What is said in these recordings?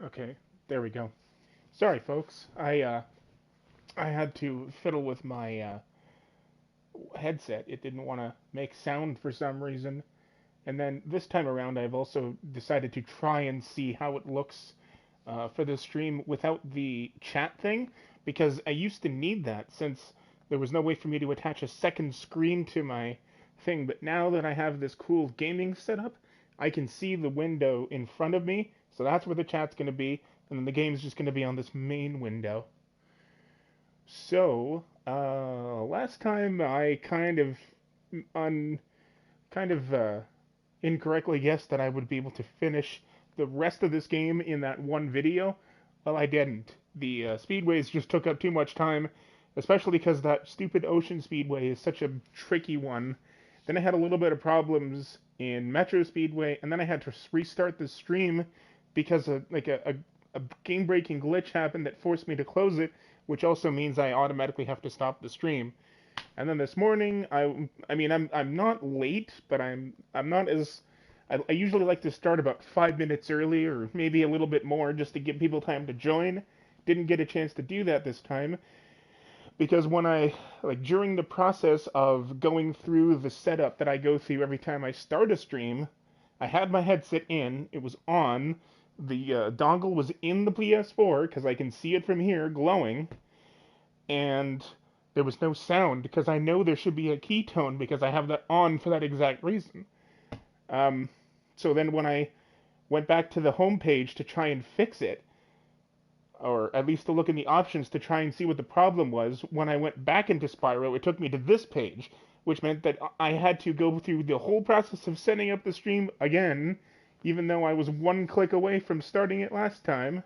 Okay, there we go. Sorry, folks. I had to fiddle with my headset. It didn't want to make sound for some reason. And then this time around, I've also decided to try and see how it looks for the stream without the chat thing, because I used to need that since there was no way for me to attach a second screen to my thing. But now that I have this cool gaming setup, I can see the window in front of me, so that's where the chat's going to be, and then the game's just going to be on this main window. So, last time I un, kind of incorrectly guessed that I would be able to finish the rest of this game in that one video. Well, I didn't. The speedways just took up too much time, especially because that stupid ocean speedway is such a tricky one. Then I had a little bit of problems in Metro Speedway, and then I had to restart the stream because a game-breaking glitch happened that forced me to close it, which also means I automatically have to stop the stream. And then this morning, I'm not late, but I'm not as I usually like to start about 5 minutes early, or maybe a little bit more, just to give people time to join. Didn't get a chance to do that this time because when I during the process of going through the setup that I go through every time I start a stream, I had my headset in, it was on, the dongle was in the PS4 because I can see it from here glowing, and there was no sound because I know there should be a keytone because I have that on for that exact reason. Um, so then when I went back to the home page to try and fix it, or at least to look in the options to try and see what the problem was, when I went back into Spyro, it took me to this page, which meant that I had to go through the whole process of setting up the stream again, even though I was one click away from starting it last time.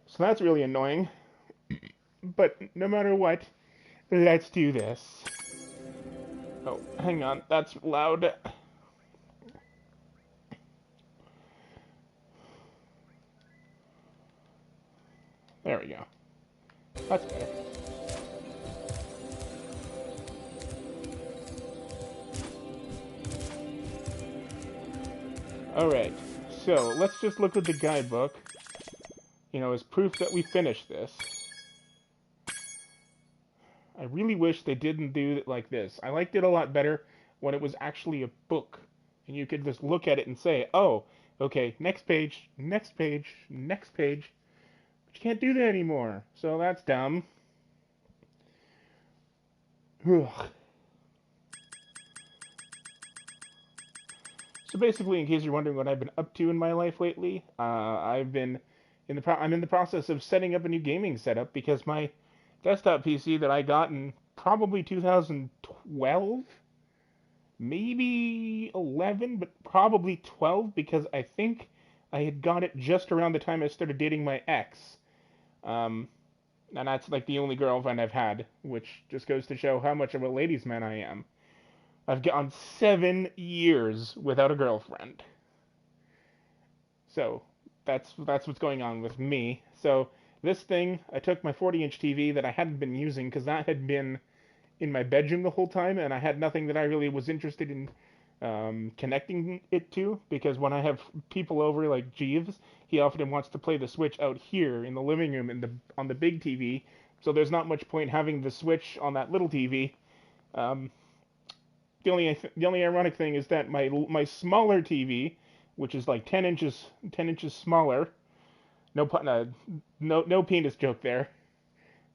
So that's really annoying. But no matter what, let's do this. Oh, hang on, that's loud. There we go. That's better. Alright, so let's just look at the guidebook, as proof that we finished this. I really wish they didn't do it like this. I liked it a lot better when it was actually a book, and you could just look at it and say, oh, okay, next page, next page, next page. But you can't do that anymore, so that's dumb. Ugh. So basically, in case you're wondering what I've been up to in my life lately, I'm in the process of setting up a new gaming setup because my desktop PC that I got in probably 2012, maybe 11, but probably 12 because I think I had got it just around the time I started dating my ex. Um, and that's like the only girlfriend I've had, which just goes to show how much of a ladies' man I am. I've gone 7 years without a girlfriend. So that's what's going on with me. So this thing, I took my 40-inch TV that I hadn't been using because that had been in my bedroom the whole time, and I had nothing that I really was interested in connecting it to. Because when I have people over like Jeeves, he often wants to play the Switch out here in the living room on the big TV. So there's not much point having the Switch on that little TV. Um, the only ironic thing is that my smaller TV, which is like 10 inches smaller. No no penis joke there.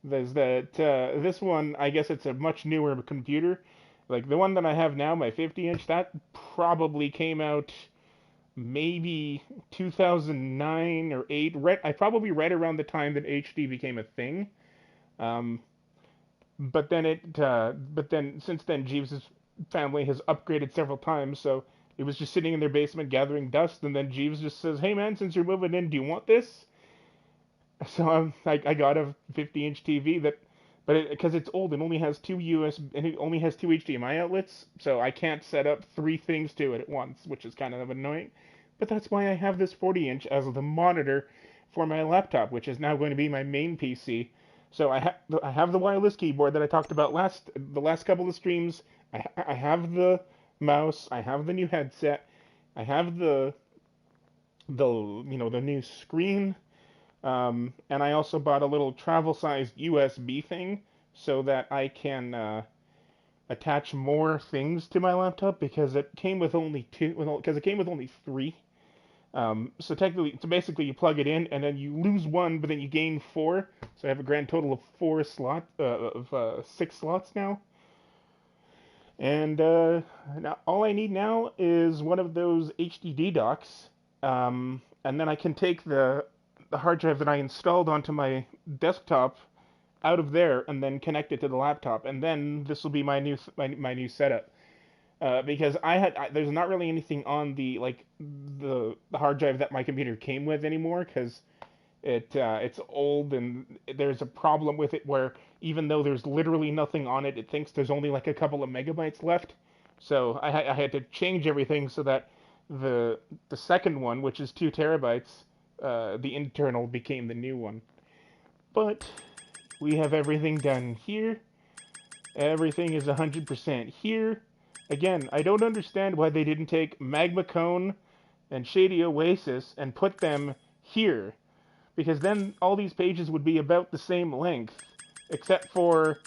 There's that this one. I guess it's a much newer computer. Like the one that I have now, my 50-inch, that probably came out maybe 2009 or 8. I probably right around the time that HD became a thing. Um, but then since then, Jeeves' family has upgraded several times, so it was just sitting in their basement gathering dust, and then Jeeves just says, "Hey man, since you're moving in, do you want this?" So I got a 50-inch TV but because it's old, it only has two and it only has two HDMI outlets, so I can't set up three things to it at once, which is kind of annoying. But that's why I have this 40-inch as the monitor for my laptop, which is now going to be my main PC. So I have the wireless keyboard that I talked about the last couple of streams. I have the mouse. I have the new headset. I have the new screen. And I also bought a little travel-sized USB thing so that I can attach more things to my laptop because it came with only two, because it came with only three. So technically, so basically, you plug it in and then you lose one, but then you gain four. So I have a grand total of six slots now. And now all I need now is one of those HDD docks, and then I can take the hard drive that I installed onto my desktop out of there and then connect it to the laptop, and then this will be my new setup. Because there's not really anything on the hard drive that my computer came with anymore because it's old and there's a problem with it where even though there's literally nothing on it, it thinks there's only like a couple of megabytes left. So I had to change everything so that the second one, which is 2 terabytes, the internal became the new one. But we have everything done here. Everything is 100% here. Again, I don't understand why they didn't take Magma Cone and Shady Oasis and put them here. Because then all these pages would be about the same length, except for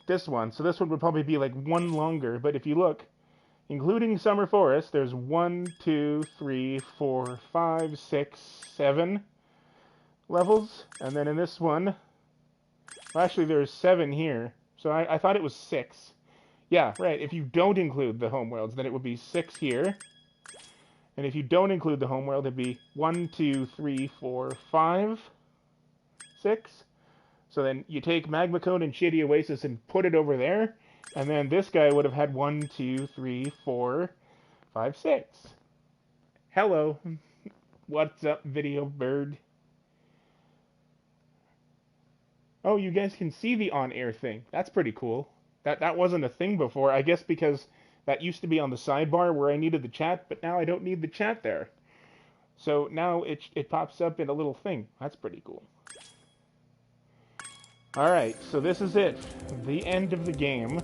this one. So this one would probably be like one longer. But if you look, including Summer Forest, there's 1, 2, 3, 4, 5, 6, 7 levels. And then in this one, well, actually there's 7 here. So I thought it was 6. Yeah, right. If you don't include the homeworlds, then it would be 6 here. And if you don't include the homeworld, it'd be 1, 2, 3, 4, 5, 6. So then you take Magma Cone and Shady Oasis and put it over there. And then this guy would have had 1, 2, 3, 4, 5, 6. Hello. What's up, video bird? Oh, you guys can see the on-air thing. That's pretty cool. That wasn't a thing before, I guess because that used to be on the sidebar where I needed the chat, but now I don't need the chat there. So now it pops up in a little thing. That's pretty cool. Alright, so this is it. The end of the game.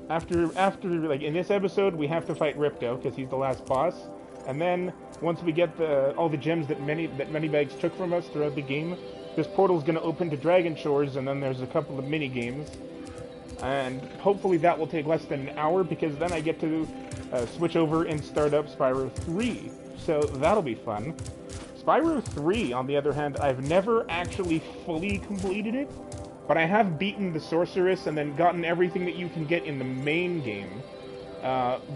After like in this episode we have to fight Ripto because he's the last boss. And then once we get all the gems that Moneybags took from us throughout the game, this portal's gonna open to Dragon Shores, and then there's a couple of mini games. And hopefully that will take less than an hour, because then I get to switch over and start up Spyro 3. So that'll be fun. Spyro 3, on the other hand, I've never actually fully completed it, but I have beaten the Sorceress and then gotten everything that you can get in the main game,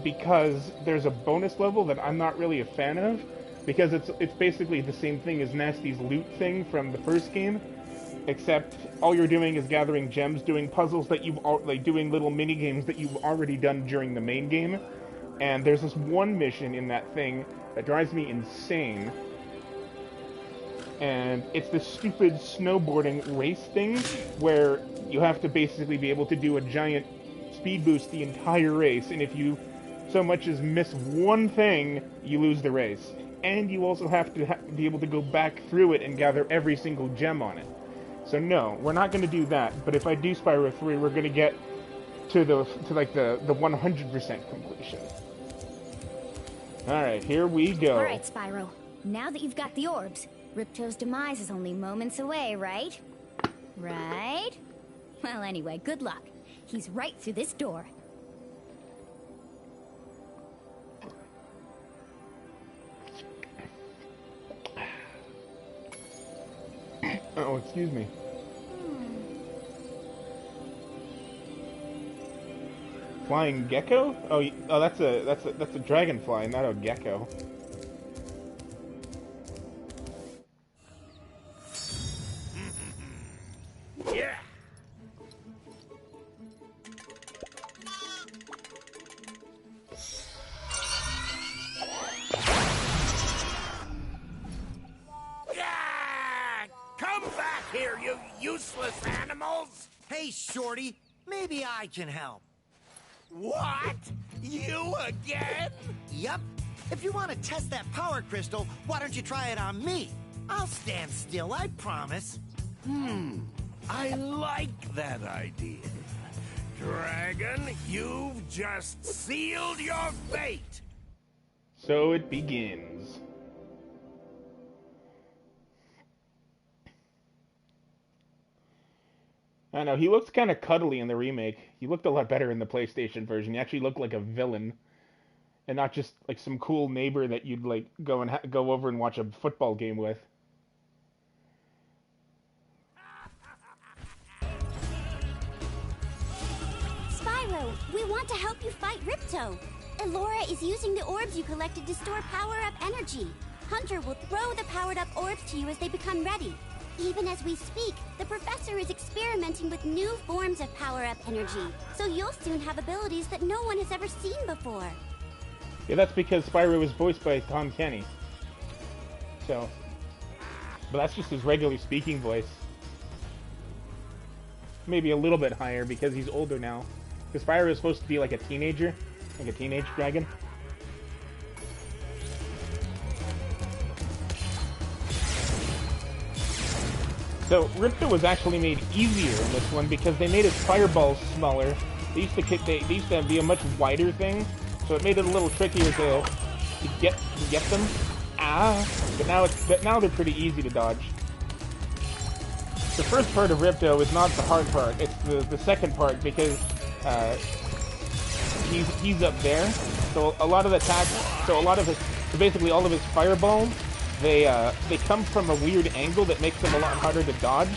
because there's a bonus level that I'm not really a fan of, because it's basically the same thing as Nasty's loot thing from the first game, except all you're doing is gathering gems, doing puzzles that doing little mini games that you've already done during the main game. And there's this one mission in that thing that drives me insane. And it's this stupid snowboarding race thing where you have to basically be able to do a giant speed boost the entire race, and if you so much as miss one thing, you lose the race. And you also have to be able to go back through it and gather every single gem on it. So no, we're not going to do that. But if I do Spyro 3, we're going to get to the 100% completion. All right, here we go. All right, Spyro. Now that you've got the orbs, Ripto's demise is only moments away, right? Right? Well, anyway, good luck. He's right through this door. Oh, excuse me. Flying gecko? Oh, that's a dragonfly, not a gecko. Yeah. Come back here, you useless animals! Hey, Shorty, maybe I can help. What? You again? Yup. If you want to test that power crystal, why don't you try it on me? I'll stand still, I promise. I like that idea. Dragon, you've just sealed your fate! So it begins. I know, he looks kind of cuddly in the remake. He looked a lot better in the PlayStation version. He actually looked like a villain, and not just like some cool neighbor that you'd like go and go over and watch a football game with. Spyro, we want to help you fight Ripto. Elora is using the orbs you collected to store power-up energy. Hunter will throw the powered-up orbs to you as they become ready. Even as we speak, the professor is experimenting with new forms of power-up energy, so you'll soon have abilities that no one has ever seen before. Yeah, that's because Spyro was voiced by Tom Kenny. So, but that's just his regular speaking voice. Maybe a little bit higher because he's older now. Because Spyro is supposed to be like a teenager, like a teenage dragon. So Ripto was actually made easier in this one because they made his fireballs smaller. They used to be a much wider thing, so it made it a little trickier to get them. But now they're pretty easy to dodge. The first part of Ripto is not the hard part. It's the second part because he's up there. So a lot of the attacks, so basically all of his fireballs, they come from a weird angle that makes them a lot harder to dodge.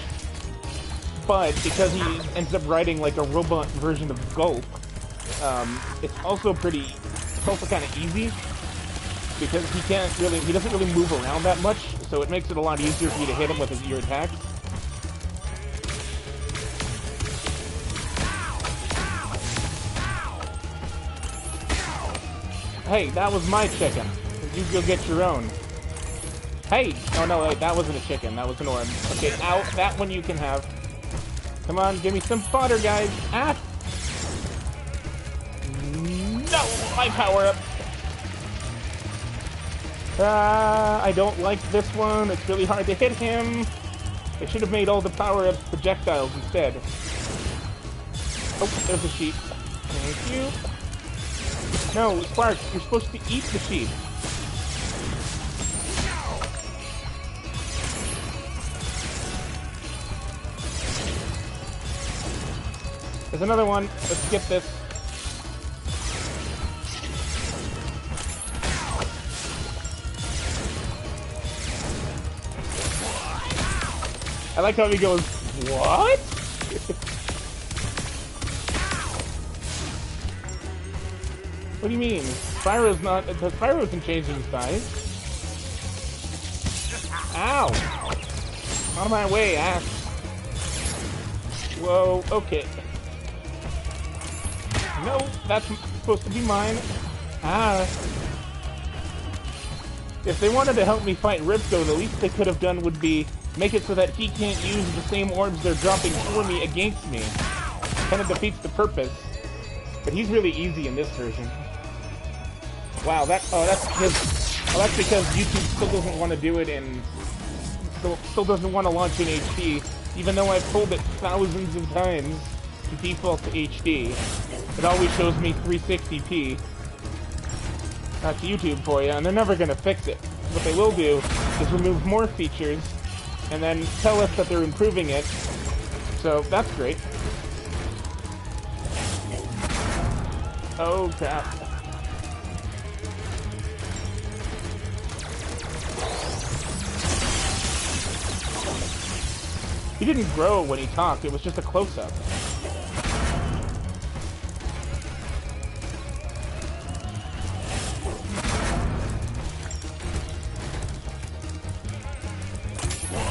But because he ends up riding like a robot version of Gulp, it's also kind of easy because he doesn't really move around that much, so it makes it a lot easier for you to hit him with your attacks. Hey, that was my chicken. You go get your own. Hey! Oh no, wait, that wasn't a chicken. That was an orb. Okay, ow, that one you can have. Come on, give me some fodder, guys. Ah! No! My power up! I don't like this one. It's really hard to hit him. I should have made all the power-ups projectiles instead. Oh, there's a sheep. Thank you. No, Sparks, you're supposed to eat the sheep. There's another one. Let's skip this. I like how he goes, what? What do you mean? Spyro isn't changing his size. Ow! Out of my way, ass. Whoa, okay. No, that's supposed to be mine. Ah. If they wanted to help me fight Ripto, the least they could have done would be make it so that he can't use the same orbs they're dropping for me against me. Kind of defeats the purpose. But he's really easy in this version. Wow, that's because YouTube still doesn't want to do it in... Still doesn't want to launch in HD, even though I've told it thousands of times to default to HD. It always shows me 360p. That's YouTube for you, and they're never going to fix it. What they will do is remove more features, and then tell us that they're improving it. So, that's great. Oh, crap. He didn't grow when he talked, it was just a close-up.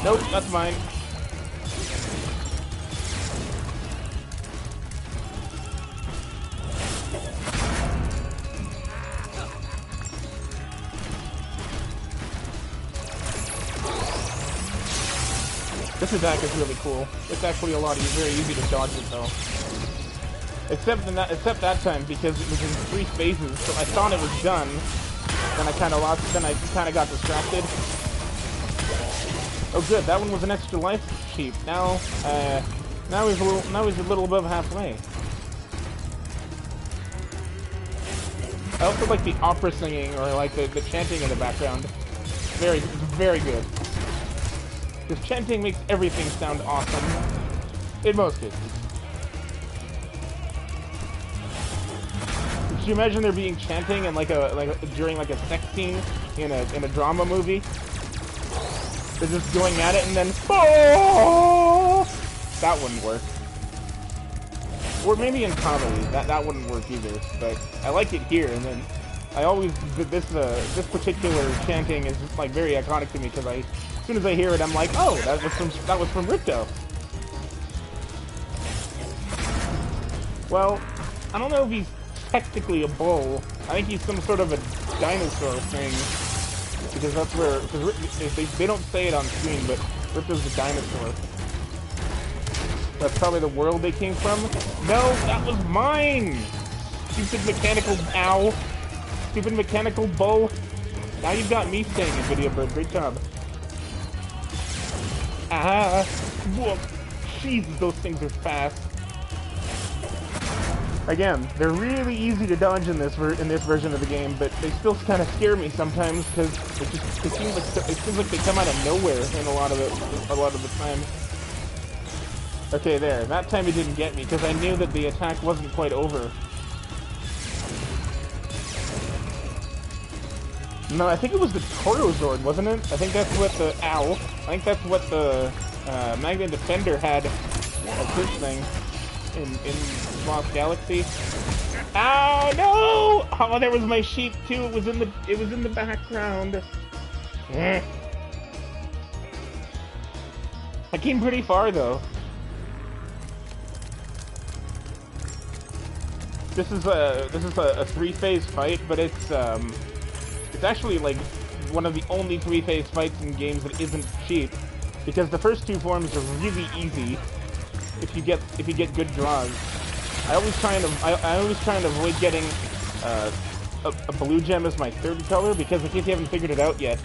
Nope, that's mine. This attack is really cool. It's actually very easy to dodge it though. Except that time because it was in 3 phases, so I thought it was done. Then I kinda got distracted. Oh good, that one was an extra life sheep. Now he's a little above halfway. I also like the opera singing, or like the chanting in the background. Very good. This chanting makes everything sound awesome. In most cases. Could you imagine there being chanting and during like a sex scene in a drama movie? They're just going at it and then oh! That wouldn't work. Or maybe in comedy, that wouldn't work either. But I like it here, and then I always this particular chanting is just like very iconic to me because as soon as I hear it, I'm like, oh, that was from Ripto. Well, I don't know if he's technically a bull. I think he's some sort of a dinosaur thing. Because that's where... Because they don't say it on screen, but Ripto's a dinosaur. That's probably the world they came from. No, that was mine! Stupid mechanical... Ow! Stupid mechanical bull. Now you've got me staying in Video Bird. Great job. Ah! Whoa! Jesus, those things are fast. Again, they're really easy to dodge in this version of the game, but they still kind of scare me sometimes because it seems like they come out of nowhere in a lot of the time. Okay, there. That time he didn't get me because I knew that the attack wasn't quite over. No, I think it was the Torozord, wasn't it? I think that's what the owl. I think that's what the Magna Defender had as his thing in Lost Galaxy. Ow, no! Oh, there was my sheep too. It was in the background. I came pretty far though. This is a three-phase fight, but it's actually like one of the only three-phase fights in games that isn't cheap, because the first two forms are really easy if you get good draws. I always try and avoid getting a blue gem as my third color, because in case you haven't figured it out yet,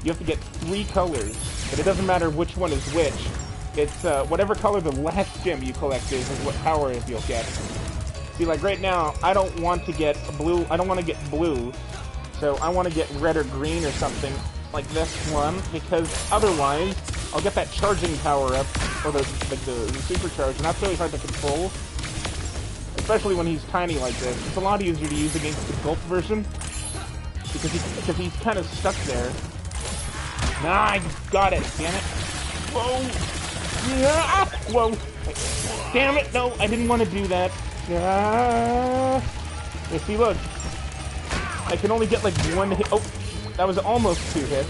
you have to get 3 colors, but it doesn't matter which one is which. It's whatever color the last gem you collect is what power you'll get. See, like right now, I don't want to get blue. I don't want to get blue, so I want to get red or green or something like this one, because otherwise I'll get that charging power up, or the supercharge, and that's really hard to control. Especially when he's tiny like this. It's a lot easier to use against the Gulp version, because he's kind of stuck there. Nah, I got it, damn it. Whoa! Yeah! Whoa! Damn it, no, I didn't want to do that. Yeah! You see, look. I can only get like 1 hit. Oh! That was almost 2 hits.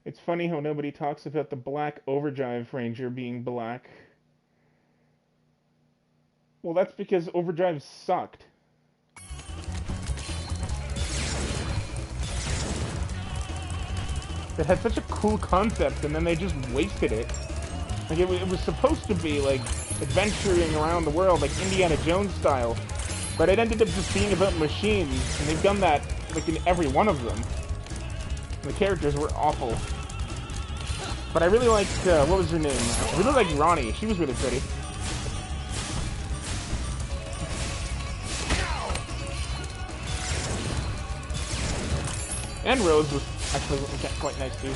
It's funny how nobody talks about the Black Overdrive Ranger being black. Well, that's because Overdrive sucked. It had such a cool concept, and then they just wasted it. Like, it was supposed to be, like, adventuring around the world, like Indiana Jones style. But it ended up just being about machines, and they've done that, like, in every one of them. The characters were awful. But I really liked, what was her name? I really liked Ronnie. She was really pretty. And Rose was actually quite nice too.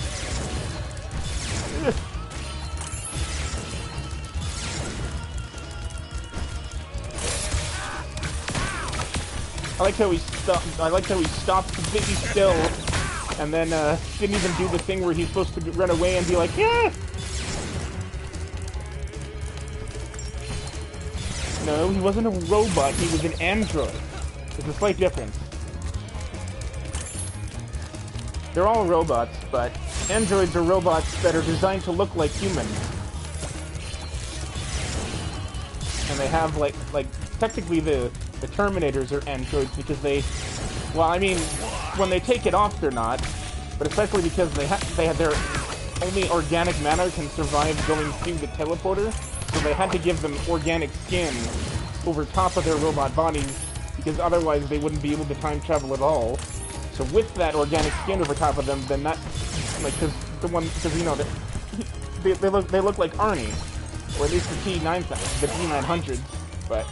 I liked how he stopped completely still, and then didn't even do the thing where he's supposed to run away and be like, yeah. No, he wasn't a robot. He was an android. There's a slight difference. They're all robots, but androids are robots that are designed to look like humans. And they have, like technically the Terminators are androids because they, well, I mean, when they take it off, they're not. But especially because they had their only organic matter can survive going through the teleporter, so they had to give them organic skin over top of their robot bodies, because otherwise they wouldn't be able to time travel at all. So with that organic skin over top of them, then that, like, because you know, they look like Arnie, or at least the T9000, the T900s, but.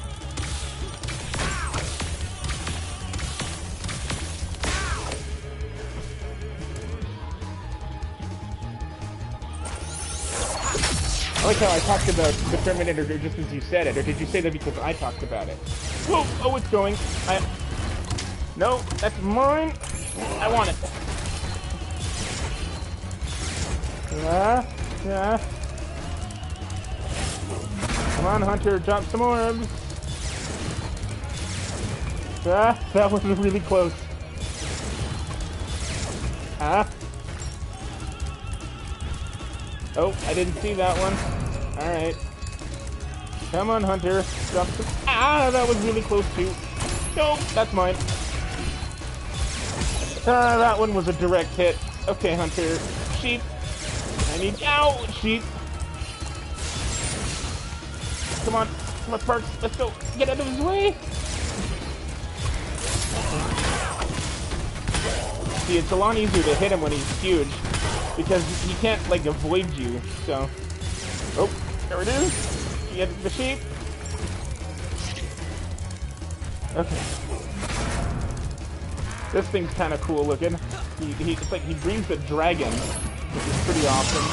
I like how I talked about the Terminator just as you said it, or did you say that because I talked about it? Whoa! Oh, it's going. No, that's mine. I want it. Yeah. Come on, Hunter, drop some orbs. That was really close. Oh, I didn't see that one. Alright. Come on, Hunter. Drop some... that was really close too. No, that's mine. That one was a direct hit. Okay, Hunter. Sheep. I need... Ow! Sheep. Come on. Come on, Sparks. Let's go. Get out of his way. See, it's a lot easier to hit him when he's huge, because he can't, like, avoid you, so... Oh, there it is! You get the sheep! Okay. This thing's kinda cool looking. It's like he breathes a dragon, which is pretty awesome.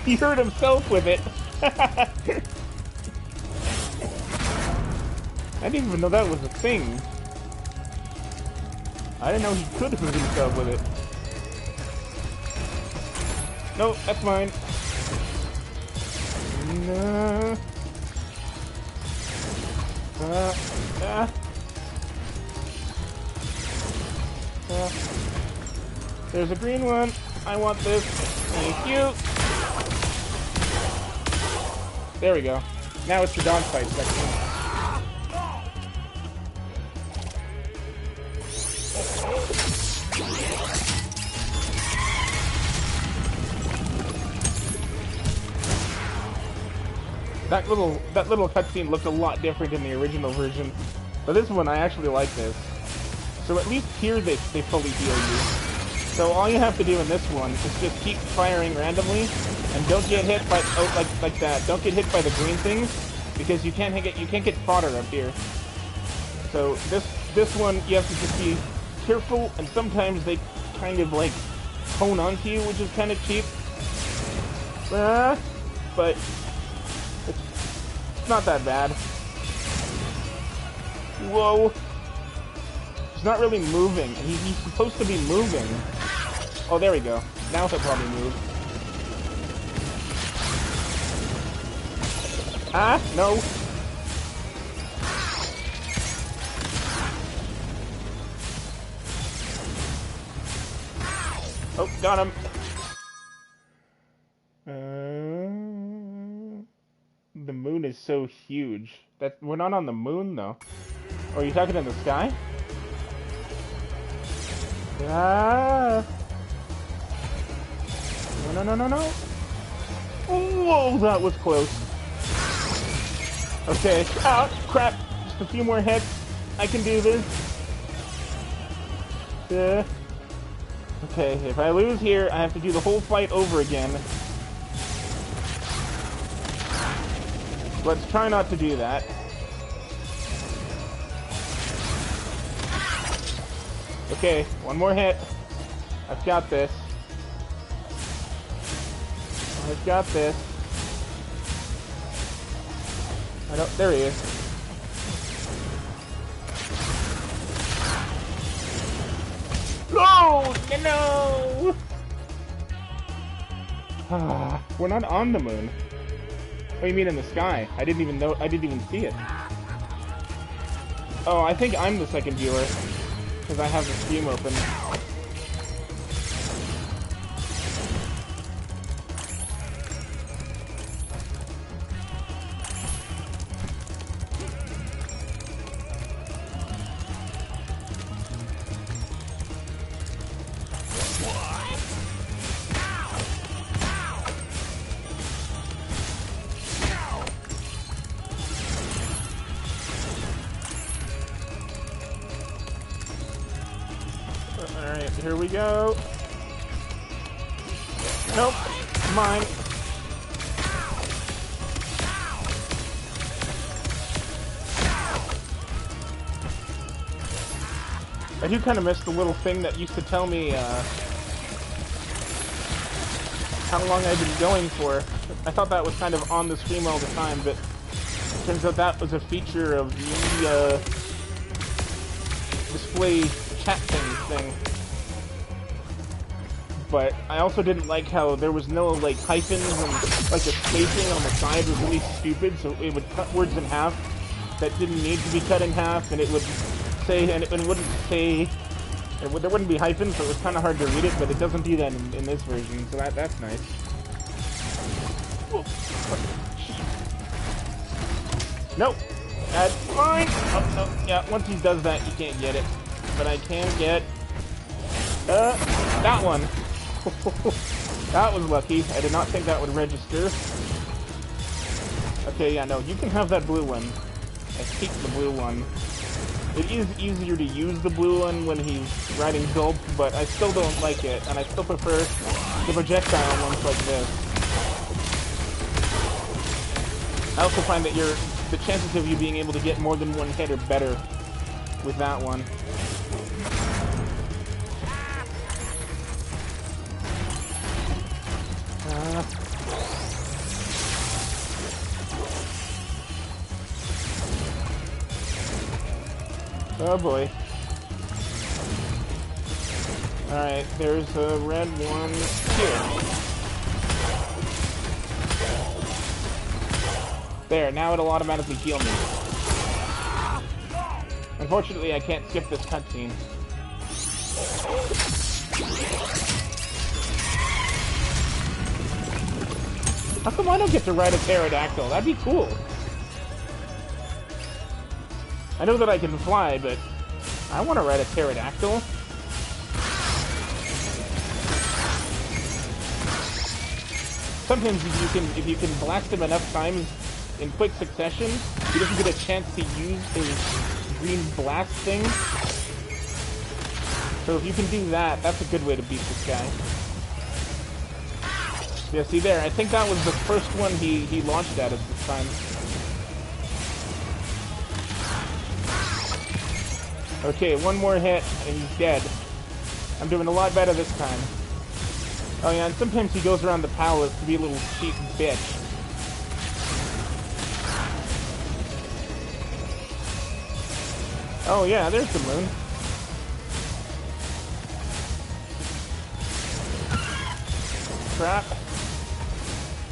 He hurt himself with it! I didn't even know that was a thing. I didn't know he could hurt himself with it. No, that's mine. No. There's a green one. I want this. Thank you. There we go. Now it's the dogfight section. That little cutscene looked a lot different in the original version, but this one I actually like this. So at least here they fully heal you. So all you have to do in this one is just keep firing randomly, and don't get hit by like that. Don't get hit by the green things, because you can't get fodder up here. So this one you have to just be careful, and sometimes they kind of like hone onto you, which is kind of cheap. But it's not that bad. Whoa. He's not really moving. He's supposed to be moving. Oh, there we go. Now he'll probably move. No. Oh, got him. The moon is so huge. We're not on the moon, though. Oh, are you talking in the sky? No. Whoa, that was close. Okay. Crap. Just a few more hits. I can do this. Okay, if I lose here, I have to do the whole fight over again. Let's try not to do that. Okay, one more hit. I've got this. I've got this. There he is. No! No! We're not on the moon. Oh, you mean in the sky? I didn't even see it. Oh, I think I'm the second viewer, because I have the stream open. Alright, here we go. Nope, mine. I do kind of miss the little thing that used to tell me how long I've been going for. I thought that was kind of on the screen all the time, but it turns out that was a feature of the display chat thing. But I also didn't like how there was no like hyphens and like the spacing on the side was really stupid, so it would cut words in half that didn't need to be cut in half, and it would say, and it wouldn't say, there wouldn't be hyphens, so it was kind of hard to read it, but it doesn't do that in this version, so that's nice. Nope, that's fine. Oh, no, yeah, once he does that, you can't get it. But I can get, that one. That was lucky. I did not think that would register. Okay, yeah, no, you can have that blue one. I hate the blue one. It is easier to use the blue one when he's riding Gulp, but I still don't like it, and I still prefer the projectile ones like this. I also find that the chances of you being able to get more than one hit are better with that one. Oh boy. Alright, there's a red one here. There, now it'll automatically heal me. Unfortunately, I can't skip this cutscene. How come I don't get to ride a pterodactyl? That'd be cool. I know that I can fly, but I want to ride a pterodactyl. Sometimes if you can blast him enough times in quick succession, he doesn't get a chance to use his green blast thing. So if you can do that, that's a good way to beat this guy. Yeah, see there, I think that was the first one he launched at us this time. Okay, one more hit, and he's dead. I'm doing a lot better this time. Oh yeah, and sometimes he goes around the palace to be a little cheap bitch. Oh yeah, there's the moon. Crap.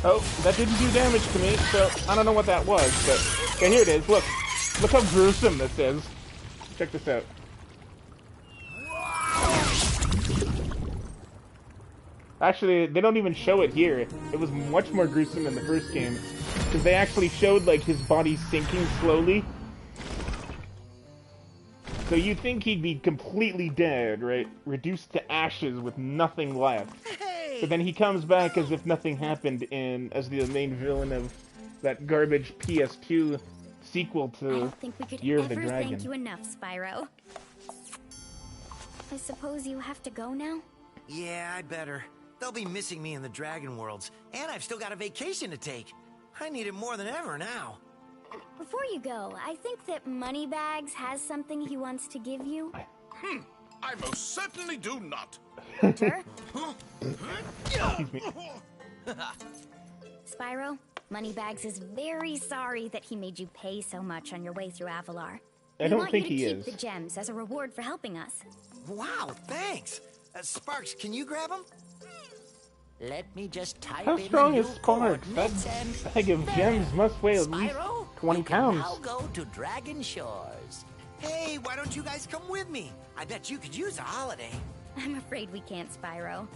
Oh, that didn't do damage to me, so I don't know what that was, but... Okay, here it is, look. Look how gruesome this is. Check this out. Actually, they don't even show it here. It was much more gruesome in the first game. Because they actually showed, like, his body sinking slowly. So you'd think he'd be completely dead, right? Reduced to ashes with nothing left. But then he comes back as if nothing happened as the main villain of that garbage PS2 sequel to I don't think we could Year of the ever Dragon. thank you enough, Spyro. I suppose you have to go now? Yeah, I'd better. They'll be missing me in the Dragon Worlds, and I've still got a vacation to take. I need it more than ever now. Before you go, I think that Moneybags has something he wants to give you. I most certainly do not. Hunter? Excuse me. Spyro, Moneybags is very sorry that he made you pay so much on your way through Avalar. I don't want think you he to keep is. the gems as a reward for helping us. Wow, thanks. Sparks, can you grab them? Let me just type How in strong the is new Sparks? That coordinates and bag of there. gems must weigh at least Spyro, 20 you can pounds. now go to Dragon Shores. Hey, why don't you guys come with me? I bet you could use a holiday. I'm afraid we can't, Spyro.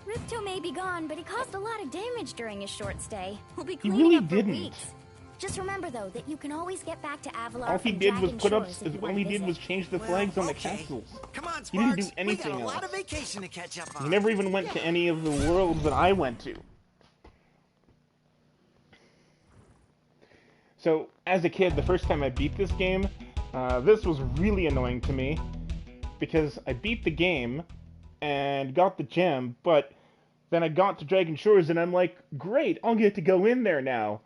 Ripto may be gone, but he caused a lot of damage during his short stay. We'll be cleaning really up for didn't. weeks. Just remember, though, that you can always get back to Avalar All he from did was Dragon put up. Shores if you All want he to did visit. was change the Well, flags on the okay. castles. Come on, He didn't do Sparks. anything we got a lot else. of vacation to catch up on. He never even went to any of the worlds that I went to. So, as a kid, the first time I beat this game, this was really annoying to me because I beat the game and got the gem, but then I got to Dragon Shores and I'm like, great, I'll get to go in there now.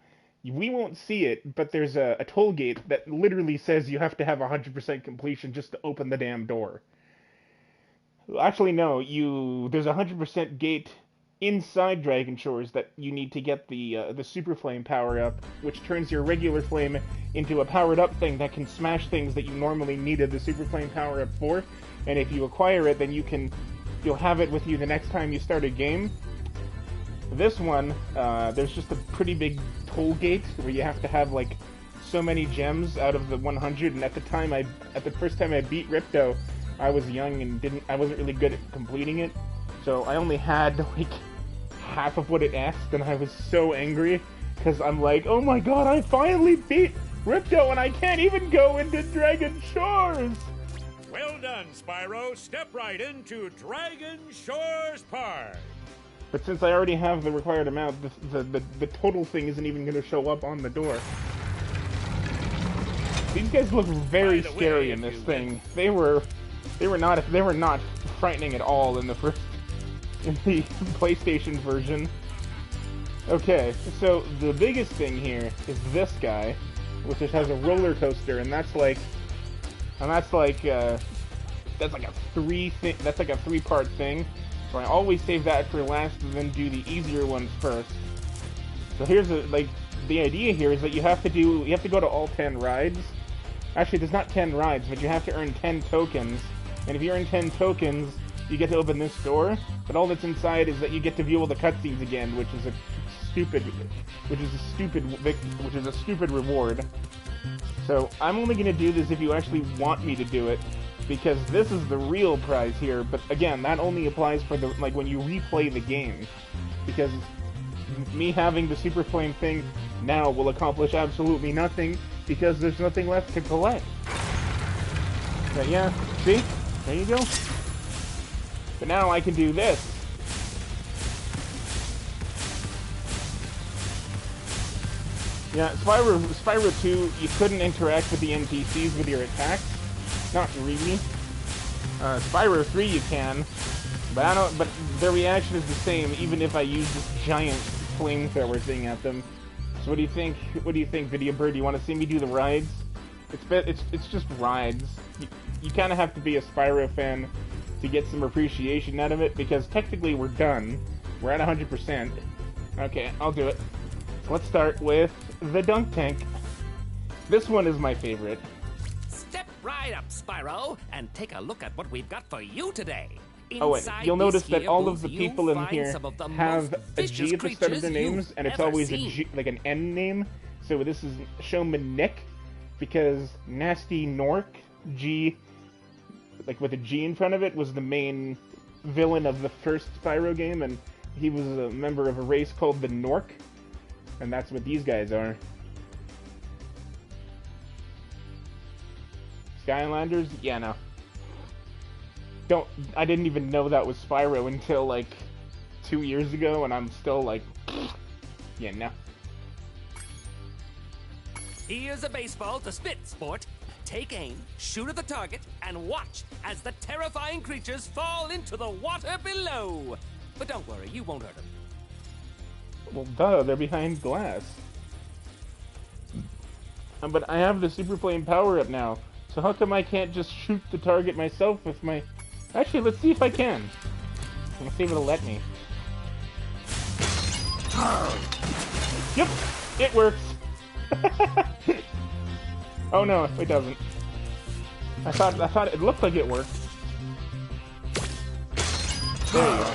We won't see it, but there's a toll gate that literally says you have to have 100% completion just to open the damn door. Actually, no, there's a 100% gate inside Dragon Shores that you need to get the Super Flame power-up, which turns your regular flame into a powered-up thing that can smash things that you normally needed the Super Flame power-up for. And if you acquire it, then you'll have it with you the next time you start a game. This one, there's just a pretty big toll gate where you have to have like so many gems out of the 100. And at the first time I beat Ripto, I was young and I wasn't really good at completing it, so I only had like half of what it asked, and I was so angry because I'm like, oh my god, I finally beat Ripto and I can't even go into Dragon Shores. Well done, Spyro. Step right into Dragon Shores Park. But since I already have the required amount, the total thing isn't even going to show up on the door. These guys look very scary in this thing. They were not frightening at all in the PlayStation version. Okay, so the biggest thing here is this guy, which just has a roller coaster, and that's like a three-part thing. So I always save that for last and then do the easier ones first. So here's the idea here is that you have to go to all 10 rides. Actually, there's not 10 rides, but you have to earn 10 tokens. And if you earn 10 tokens, you get to open this door. But all that's inside is that you get to view all the cutscenes again, which is a stupid reward. So I'm only gonna do this if you actually want me to do it, because this is the real prize here. But again, that only applies for when you replay the game, because me having the Super Flame thing now will accomplish absolutely nothing, because there's nothing left to collect. But yeah, see? There you go. But now I can do this. Yeah, Spyro 2, you couldn't interact with the NPCs with your attacks. Not really. Spyro 3 you can, but their reaction is the same, even if I use this giant flamethrower thing at them. So what do you think? What do you think, Video Bird? Do you want to see me do the rides? It's just rides. You kind of have to be a Spyro fan to get some appreciation out of it, because technically we're done. We're at 100%. Okay, I'll do it. Let's start with the dunk tank. This one is my favorite. Step right up, Spyro, and take a look at what we've got for you today. Oh wait, Inside you'll notice this that here all booth, of the you'll people in find here some of the have most a G vicious at the start of their creatures names, you've and it's ever always seen. a G, like an N name. So this is Showman Nick, because Nasty Nork, G, like with a G in front of it, was the main villain of the first Spyro game, and he was a member of a race called the Nork, and that's what these guys are. Skylanders? Yeah, no. I didn't even know that was Spyro until like 2 years ago, and I'm still like, yeah, no. Here's a baseball to spit, sport. Take aim, shoot at the target, and watch as the terrifying creatures fall into the water below. But don't worry, you won't hurt them. Well, duh, they're behind glass. But I have the Super Flame power-up now, so how come I can't just shoot the target myself with my... Actually, let's see if I can. Let's see if it'll let me. Yep, it works. Oh no, it doesn't. I thought it looked like it worked. There you go.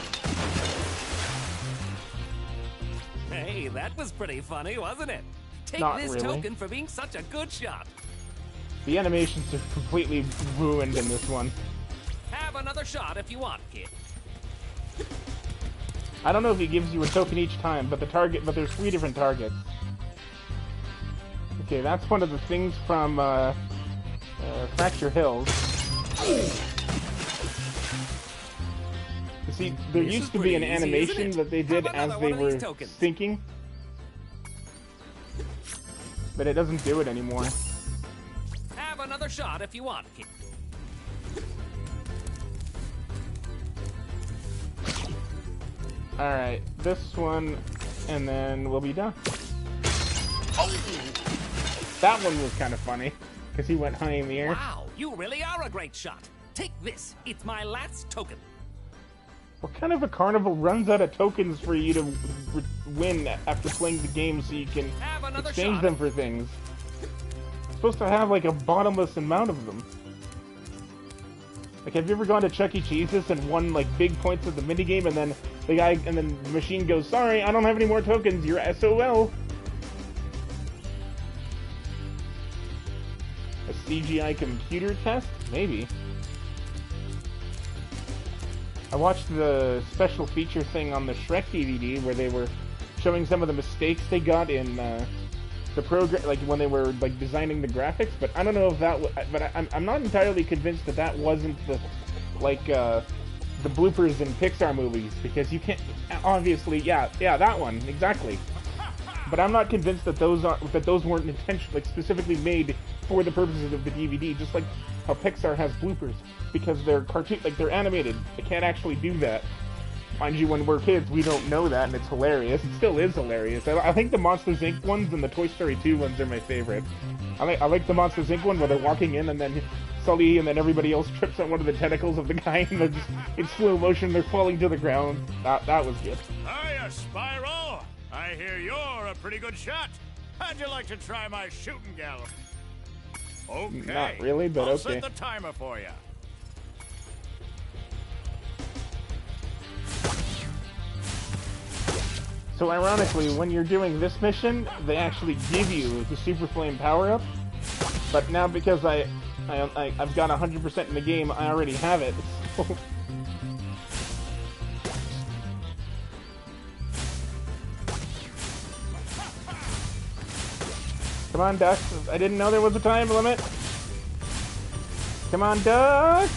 Hey, that was pretty funny, wasn't it? Take Not this really. token for being such a good shot. The animations are completely ruined in this one. Have another shot if you want, kid. I don't know if he gives you a token each time, but there's 3 different targets. Okay, that's one of the things from Fracture Hills. You see, there This used is to be pretty an easy, animation isn't it? that they did Have as another they one of these were tokens. sinking, but it doesn't do it anymore. Have another shot if you want, kid. Alright, this one, and then we'll be done. That one was kind of funny, because he went high in the air. Wow, you really are a great shot. Take this. It's my last token. What kind of a carnival runs out of tokens for you to win after playing the game so you can Have another exchange shot. them for things? It's supposed to have like a bottomless amount of them. Like, have you ever gone to Chuck E. Cheese's and won like big points at the minigame, and then the machine goes, "Sorry, I don't have any more tokens. You're SOL." A CGI computer test? Maybe. I watched the special feature thing on the Shrek DVD where they were showing some of the mistakes they got in the program, like when they were like designing the graphics. But I don't know if that. But I'm not entirely convinced that that wasn't the the bloopers in Pixar movies, because you can't obviously that one exactly. But I'm not convinced that those weren't intentionally, like, specifically made for the purposes of the DVD, just like how Pixar has bloopers, because they're cartoon, like they're animated. They can't actually do that. Mind you, when we're kids, we don't know that, and it's hilarious. It still is hilarious. I think the Monsters Inc. ones and the Toy Story 2 ones are my favorite. I like the Monsters Inc. one where they're walking in and then Sully and then everybody else trips on one of the tentacles of the guy, and they're just in slow motion, they're falling to the ground. That was good. Hiya, Spyro! I hear you're a pretty good shot. How'd you like to try my shooting gallery? Okay. Not really, but I'll okay. set the timer for you. So ironically, when you're doing this mission, they actually give you the Super Flame power-up. But now because I've got 100% in the game, I already have it. So come on, Duck. I didn't know there was a time limit. Come on, Duck.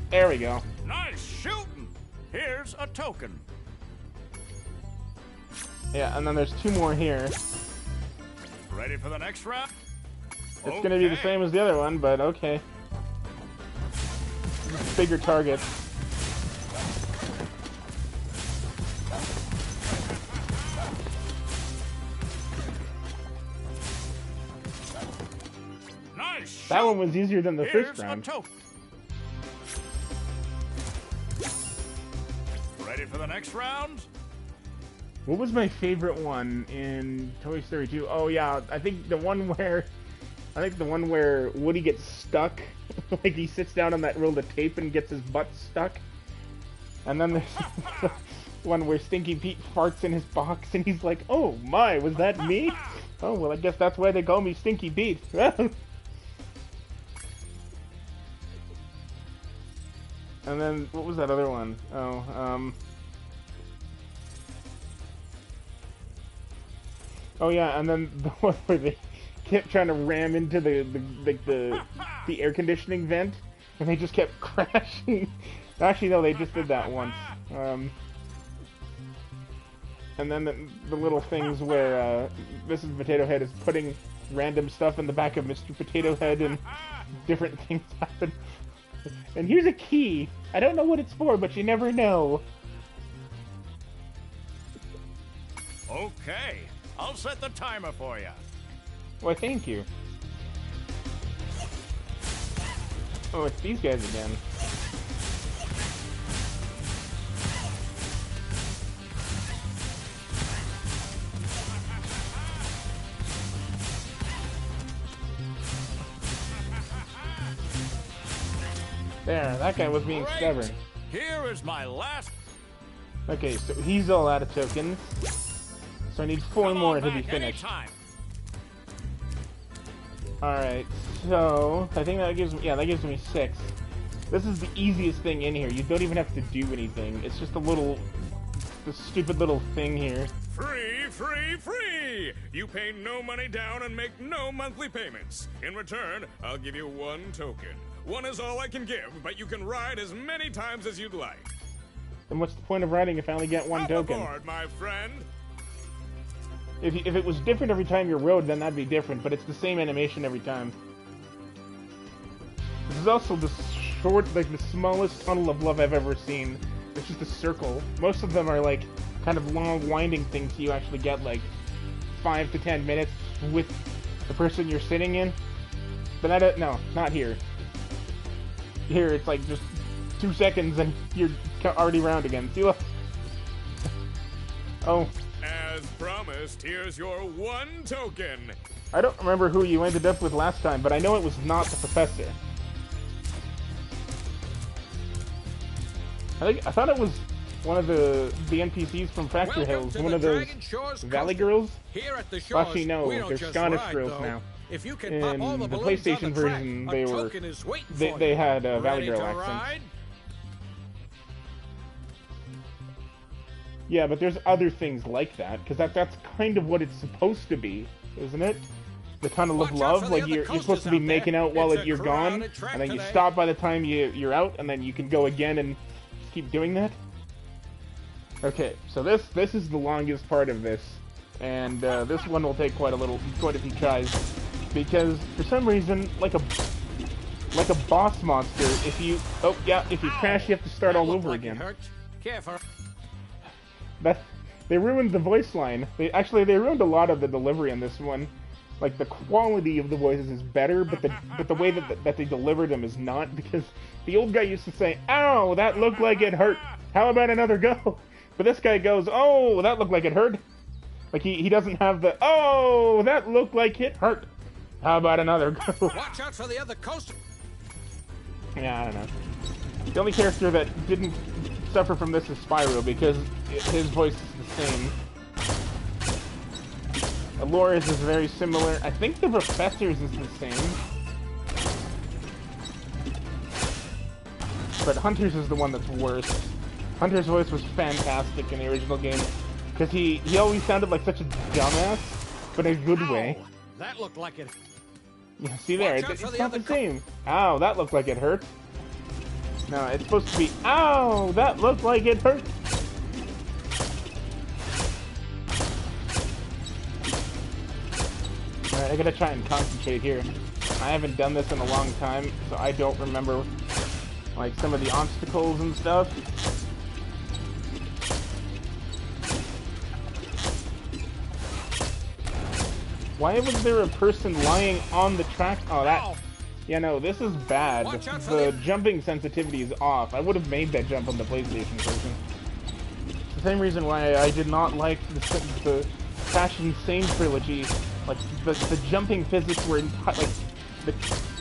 There we go. Nice shooting! Here's a token. Yeah, and then there's 2 more here. Ready for the next round? It's gonna be the same as the other one, but okay. Bigger target. Nice. That one was easier than the Here's first a round. token. Ready for the next round? What was my favorite one in Toy Story 2? Oh yeah, I think the one where Woody gets stuck. Like he sits down on that roll of tape and gets his butt stuck. And then there's one where Stinky Pete farts in his box and he's like, "Oh my, was that me? Oh well, I guess that's why they call me Stinky Pete." And then what was that other one? Oh yeah, and then the one where they kept trying to ram into the air conditioning vent, and they just kept crashing. Actually, no, they just did that once. And then the little things where Mrs. Potato Head is putting random stuff in the back of Mr. Potato Head, and different things happen. And here's a key. I don't know what it's for, but you never know. Okay. I'll set the timer for you. Why, thank you. Oh, it's these guys again. There, that guy was being Great. stubborn. Here is my last. Okay, so he's all out of tokens. So I need 4 Come more on to be back finished. anytime. Alright, so I think that gives me 6. This is the easiest thing in here. You don't even have to do anything. It's just the stupid little thing here. Free, free, free! You pay no money down and make no monthly payments. In return, I'll give you 1 token. 1 is all I can give, but you can ride as many times as you'd like. Then what's the point of riding if I only get 1 Hop token? aboard, my friend. If it was different every time you rode, then that'd be different, but it's the same animation every time. This is also the the smallest tunnel of love I've ever seen. It's just a circle. Most of them are like kind of long, winding things, so you actually get like 5 to 10 minutes with the person you're sitting in. But no, not here. Here it's like just 2 seconds and you're already round again. See, look. Oh, As promised, here's your one token. I don't remember who you ended up with last time, but I know it was not the professor. I thought it was one of the NPCs from Factory Hills, one of those Valley girls. Here at the Well, shores, actually, no, we don't they're just Scottish ride, girls though. now. If you can In pop all the the balloons on PlayStation the track, version, a they were token is waiting for they you. had Valley Ready girl to accents. ride? Yeah, but there's other things like that, because that's kind of what it's supposed to be, isn't it? The tunnel of Watch out love, for the like other you're coasters supposed to be out there. making out while It's a you're gone, crowded track and then you today. stop by the time you're out, and then you can go again and just keep doing that. Okay, so this is the longest part of this, and this one will take quite a few tries, because for some reason, like a boss monster, if you crash, you have to start all over again. Careful. They ruined the voice line. They ruined a lot of the delivery on this one. Like, the quality of the voices is better, but the way that they delivered them is not, because the old guy used to say, "Ow, that looked like it hurt. How about another go?" But this guy goes, "Oh, that looked like it hurt." Like, he doesn't have the, "Oh, that looked like it hurt. How about another go?" Watch out for the other coaster. Yeah, I don't know. The only character that didn't suffer from this is Spyro, because his voice is the same. Alora's is very similar. I think the Professor's is the same. But Hunter's is the one that's worse. Hunter's voice was fantastic in the original game, because he always sounded like such a dumbass, but in a good way. That looked like it. Yeah, see there, Watch out it's for the not the other same. Ow, that looked like it hurt. No, it's supposed to be, ow, that looked like it hurt. Alright, I gotta try and concentrate here. I haven't done this in a long time, so I don't remember, like, some of the obstacles and stuff. Why was there a person lying on the track? Oh, that... Yeah, no, this is bad. The jumping sensitivity is off. I would have made that jump on the PlayStation version. The same reason why I did not like the Crash Insane trilogy. Like, the jumping physics were like, the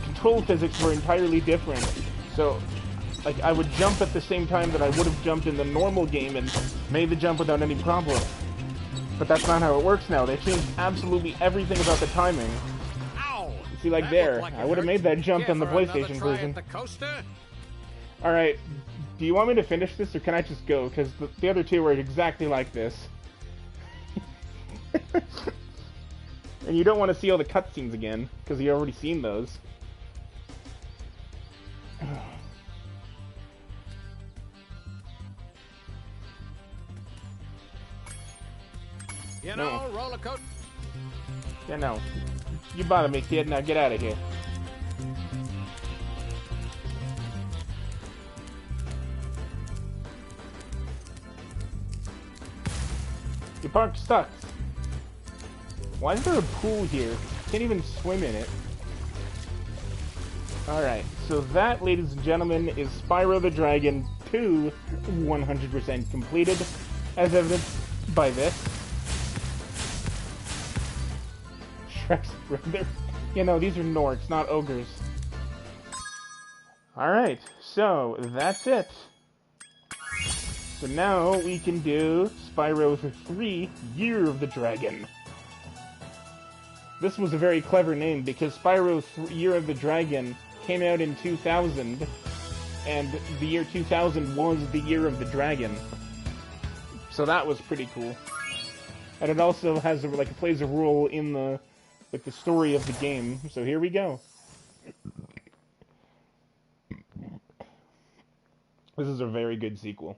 control physics were entirely different. So, like, I would jump at the same time that I would have jumped in the normal game and made the jump without any problem. But that's not how it works now. They changed absolutely everything about the timing. You see, like there, I would have made that jump on the PlayStation version. Alright, do you want me to finish this, or can I just go? Because the other two were exactly like this. And you don't want to see all the cutscenes again, because you've already seen those. You know, roller coaster. Yeah, no. You bother me, kid. Now get out of here. Your park sucks. Why is there a pool here? Can't even swim in it. Alright, so that, ladies and gentlemen, is Spyro the Dragon 2 100% completed, as evidenced by this. Shrek's brother. You know, these are Norks, not ogres. Alright, so that's it. So now we can do Spyro 3 Year of the Dragon. This was a very clever name because Spyro Year of the Dragon came out in 2000, and the year 2000 was the Year of the Dragon. So that was pretty cool. And it also has plays a role in the story of the game. So here we go. This is a very good sequel.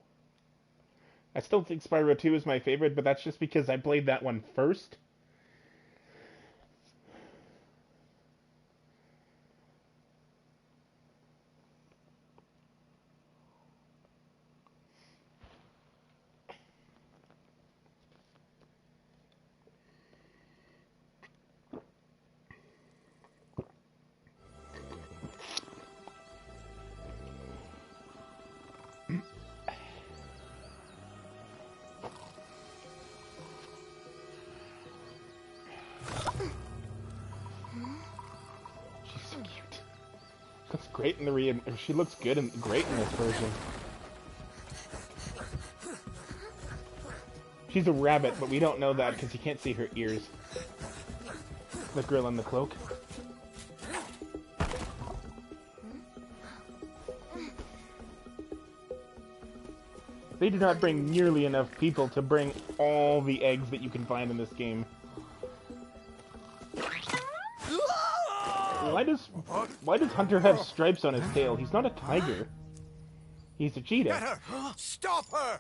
I still think Spyro 2 is my favorite, but that's just because I played that one first. She's so cute. She looks great in the she looks good and great in this version. She's a rabbit, but we don't know that because you can't see her ears. The girl in the cloak. They did not bring nearly enough people to bring all the eggs that you can find in this game. Why does Hunter have stripes on his tail? He's not a tiger. He's a cheetah. Get her! Stop her!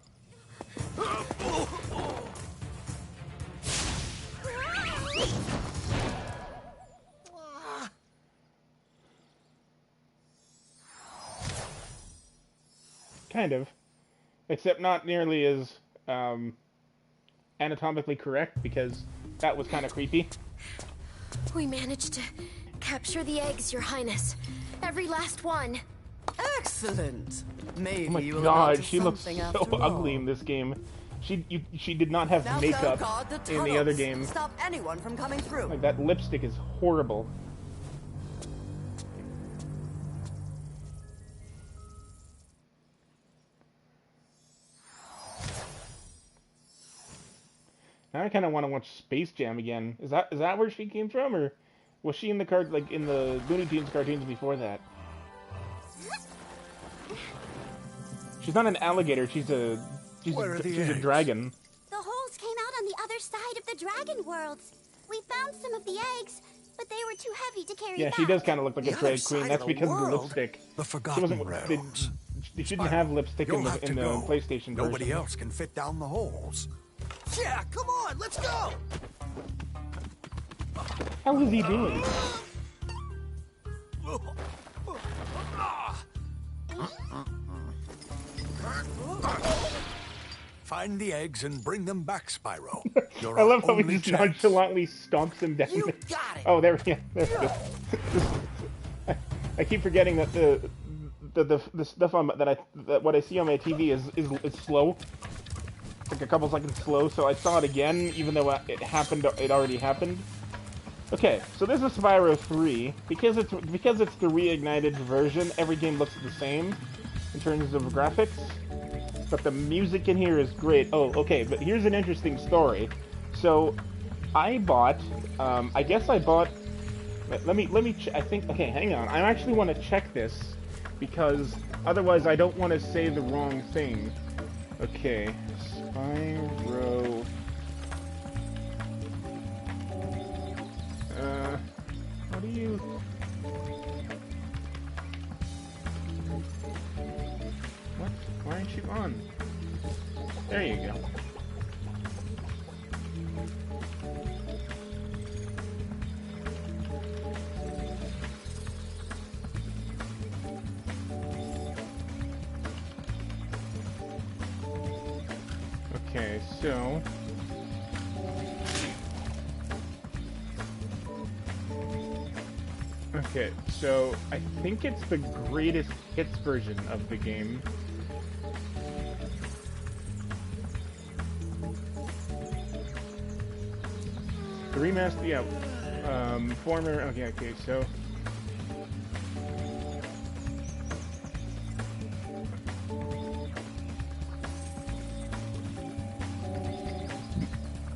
Kind of. Except not nearly as anatomically correct, because that was kind of creepy. We managed to capture the eggs, Your Highness. Every last one. Excellent. Maybe Oh my you will god, amount to she looks something so after ugly all. in this game. She did not have Now makeup guard the in the other tunnels. game. Stop anyone from coming through. Like, that lipstick is horrible. Now I kind of want to watch Space Jam again. Is that where she came from, or was she in the like in the Looney Tunes cartoons before that? She's not an alligator. She's a dragon. The holes came out on the other side of the dragon worlds. We found some of the eggs, but they were too heavy to carry Yeah, back. she does kind of look like a The drag other queen. side That's of the because of the world? lipstick. The She Forgotten wasn't. Realms. They didn't have lipstick in You'll have to the go. PlayStation version. Nobody else can fit down the holes. Yeah, come on, let's go! How is he doing? Find the eggs and bring them back, Spyro. You're I our love how he only just chance. nonchalantly stomps him down. You got it. Oh, there we go. I keep forgetting that the stuff that what I see on my TV is slow. It's like a couple seconds slow, so I saw it again, even though it already happened. Okay, so this is Spyro 3. Because it's the reignited version, every game looks the same in terms of graphics. But the music in here is great. Oh, okay, but here's an interesting story. So, I bought, I guess I bought, let me, I think, okay, hang on. I actually want to check this, because otherwise I don't want to say the wrong thing. Okay, Spyro, how do you... What? Why aren't you on? There you go. Okay, so... Okay, so I think it's the greatest hits version of the game. The remaster, yeah, former, okay, so...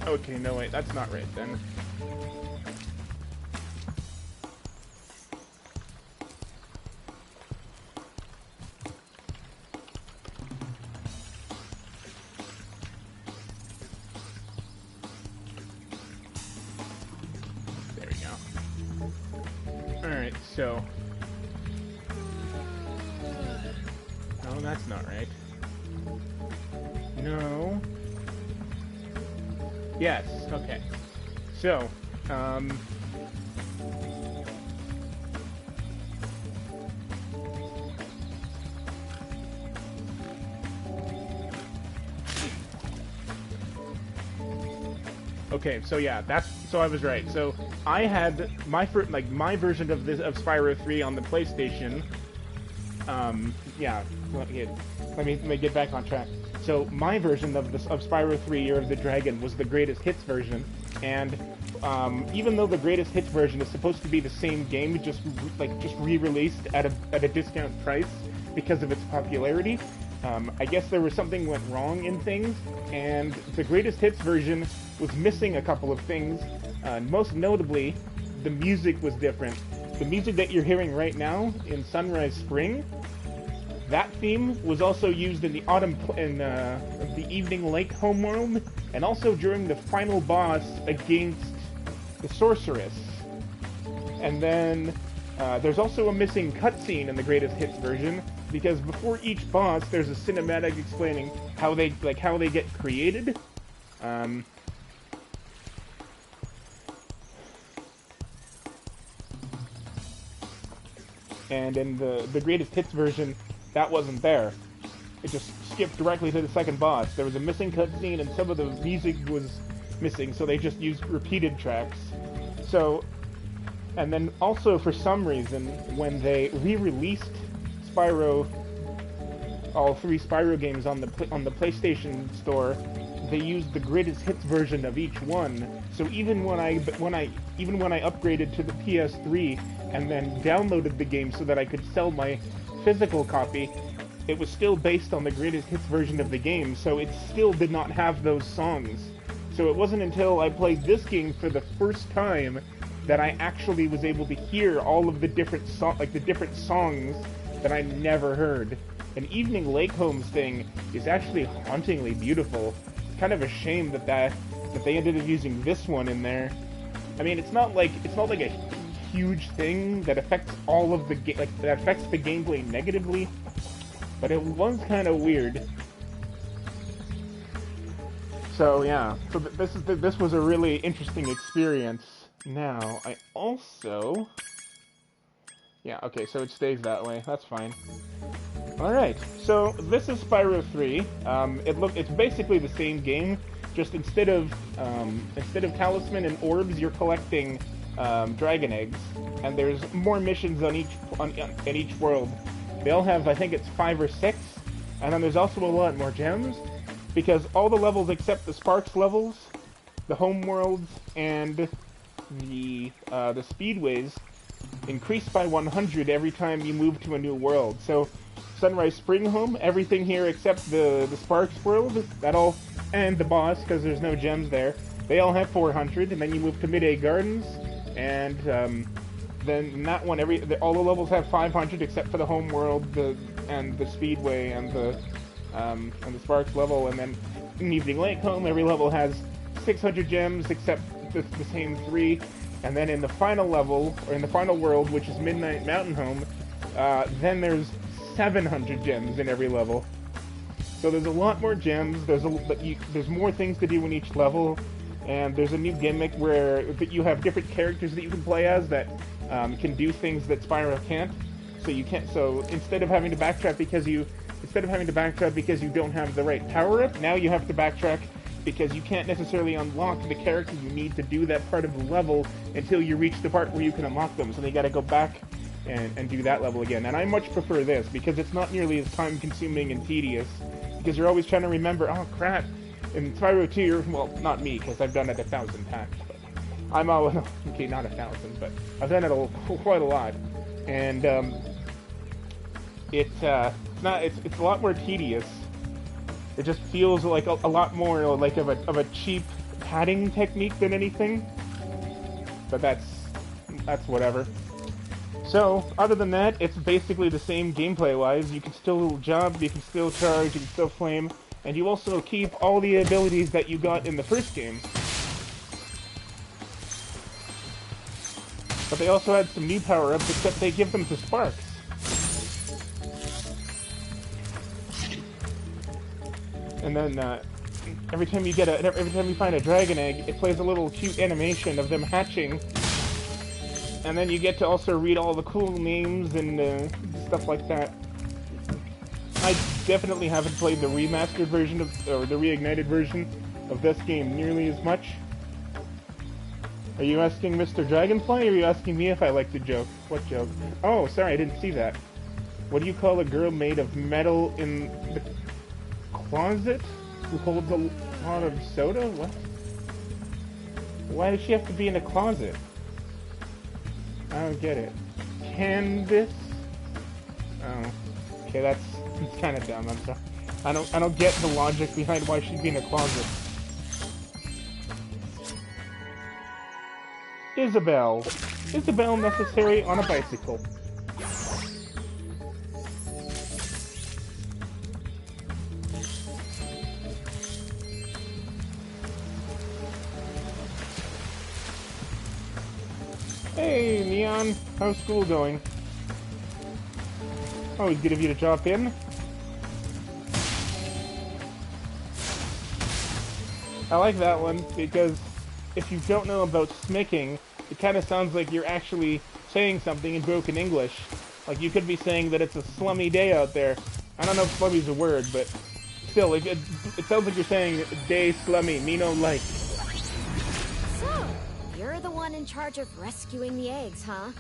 Okay, no wait, that's not right then. There we go. Alright, so... No, that's not right. No... Yes, okay. So, okay, so yeah, so I was right. So, I had my version of Spyro 3 on the PlayStation. Yeah, let me get back on track. So my version of Spyro 3 Year of the Dragon was the greatest hits version, And even though the greatest hits version is supposed to be the same game, just re-released at a discount price because of its popularity, I guess there was something went wrong in things, and the greatest hits version was missing a couple of things. Most notably, the music was different. The music that you're hearing right now in Sunrise Spring, that theme was also used in the the Evening Lake homeworld, and also during the final boss against the Sorceress. And then there's also a missing cutscene in the greatest hits version, because before each boss there's a cinematic explaining how they get created. And in the greatest hits version, that wasn't there. It just skipped directly to the second boss. There was a missing cutscene, and some of the music was missing, so they just used repeated tracks. So, and then also for some reason, when they re-released Spyro, all 3 Spyro games on the PlayStation Store, they used the greatest hits version of each one. So even when I upgraded to the PS3 and then downloaded the game so that I could sell my physical copy, it was still based on the greatest hits version of the game, so it still did not have those songs. So it wasn't until I played this game for the first time that I actually was able to hear all of the different songs that I never heard. And Evening Lake Home's thing is actually hauntingly beautiful. It's kind of a shame that they ended up using this one in there. I mean, it's not like a huge thing that affects all of the that affects the gameplay negatively, but it was kind of weird. So yeah, so this was a really interesting experience. Now I also, yeah, okay, so it stays that way. That's fine. All right, so this is Spyro 3. It's basically the same game, just instead of talisman and orbs, you're collecting dragon eggs, and there's more missions on each world. They all have, I think it's 5 or 6, and then there's also a lot more gems, because all the levels except the Sparks levels, the home worlds, and the speedways increase by 100 every time you move to a new world. So Sunrise Spring Home, everything here except the Sparks world, and the boss, because there's no gems there, they all have 400, and then you move to Midday Gardens, and then in that one, all the levels have 500 except for the home world, and the speedway, and the Sparks level, and then in Evening Lake Home, every level has 600 gems except the same 3, and then in the final level, or in the final world, which is Midnight Mountain Home, then there's 700 gems in every level. So there's a lot more gems, there's more things to do in each level, and there's a new gimmick where you have different characters that you can play as that can do things that Spyro can't. So instead of having to backtrack because you don't have the right power-up, now you have to backtrack because you can't necessarily unlock the character you need to do that part of the level until you reach the part where you can unlock them. So they gotta go back and do that level again. And I much prefer this because it's not nearly as time-consuming and tedious, because you're always trying to remember, oh crap, in Spyro 2, well, not me, because I've done it 1,000 times, but I'm always, okay, not 1,000, but I've done it quite a lot, and it's a lot more tedious. It just feels like a lot more like of a cheap padding technique than anything, but that's whatever. So, other than that, it's basically the same gameplay-wise. You can still jump, you can still charge, you can still flame, and you also keep all the abilities that you got in the first game. But they also had some new power-ups, except they give them to Sparks. And then, every time you find a dragon egg, it plays a little cute animation of them hatching. And then you get to also read all the cool names and stuff like that. I definitely haven't played the remastered version or the reignited version of this game nearly as much. Are you asking Mr. Dragonfly, or are you asking me if I like the joke? What joke? Oh, sorry, I didn't see that. What do you call a girl made of metal in the closet who holds a lot of soda? What? Why does she have to be in a closet? I don't get it. Canvas? Oh. Okay, that's kind of dumb. I'm sorry. I don't get the logic behind why she'd be in a closet. Isabelle. Isabelle necessary on a bicycle. Hey, Neon. How's school going? Always good of you to drop in. I like that one because if you don't know about smicking, it kind of sounds like you're actually saying something in broken English. Like you could be saying that it's a slummy day out there. I don't know if slummy's a word, but still, it sounds like you're saying day slummy, me no like. So, you're the one in charge of rescuing the eggs, huh?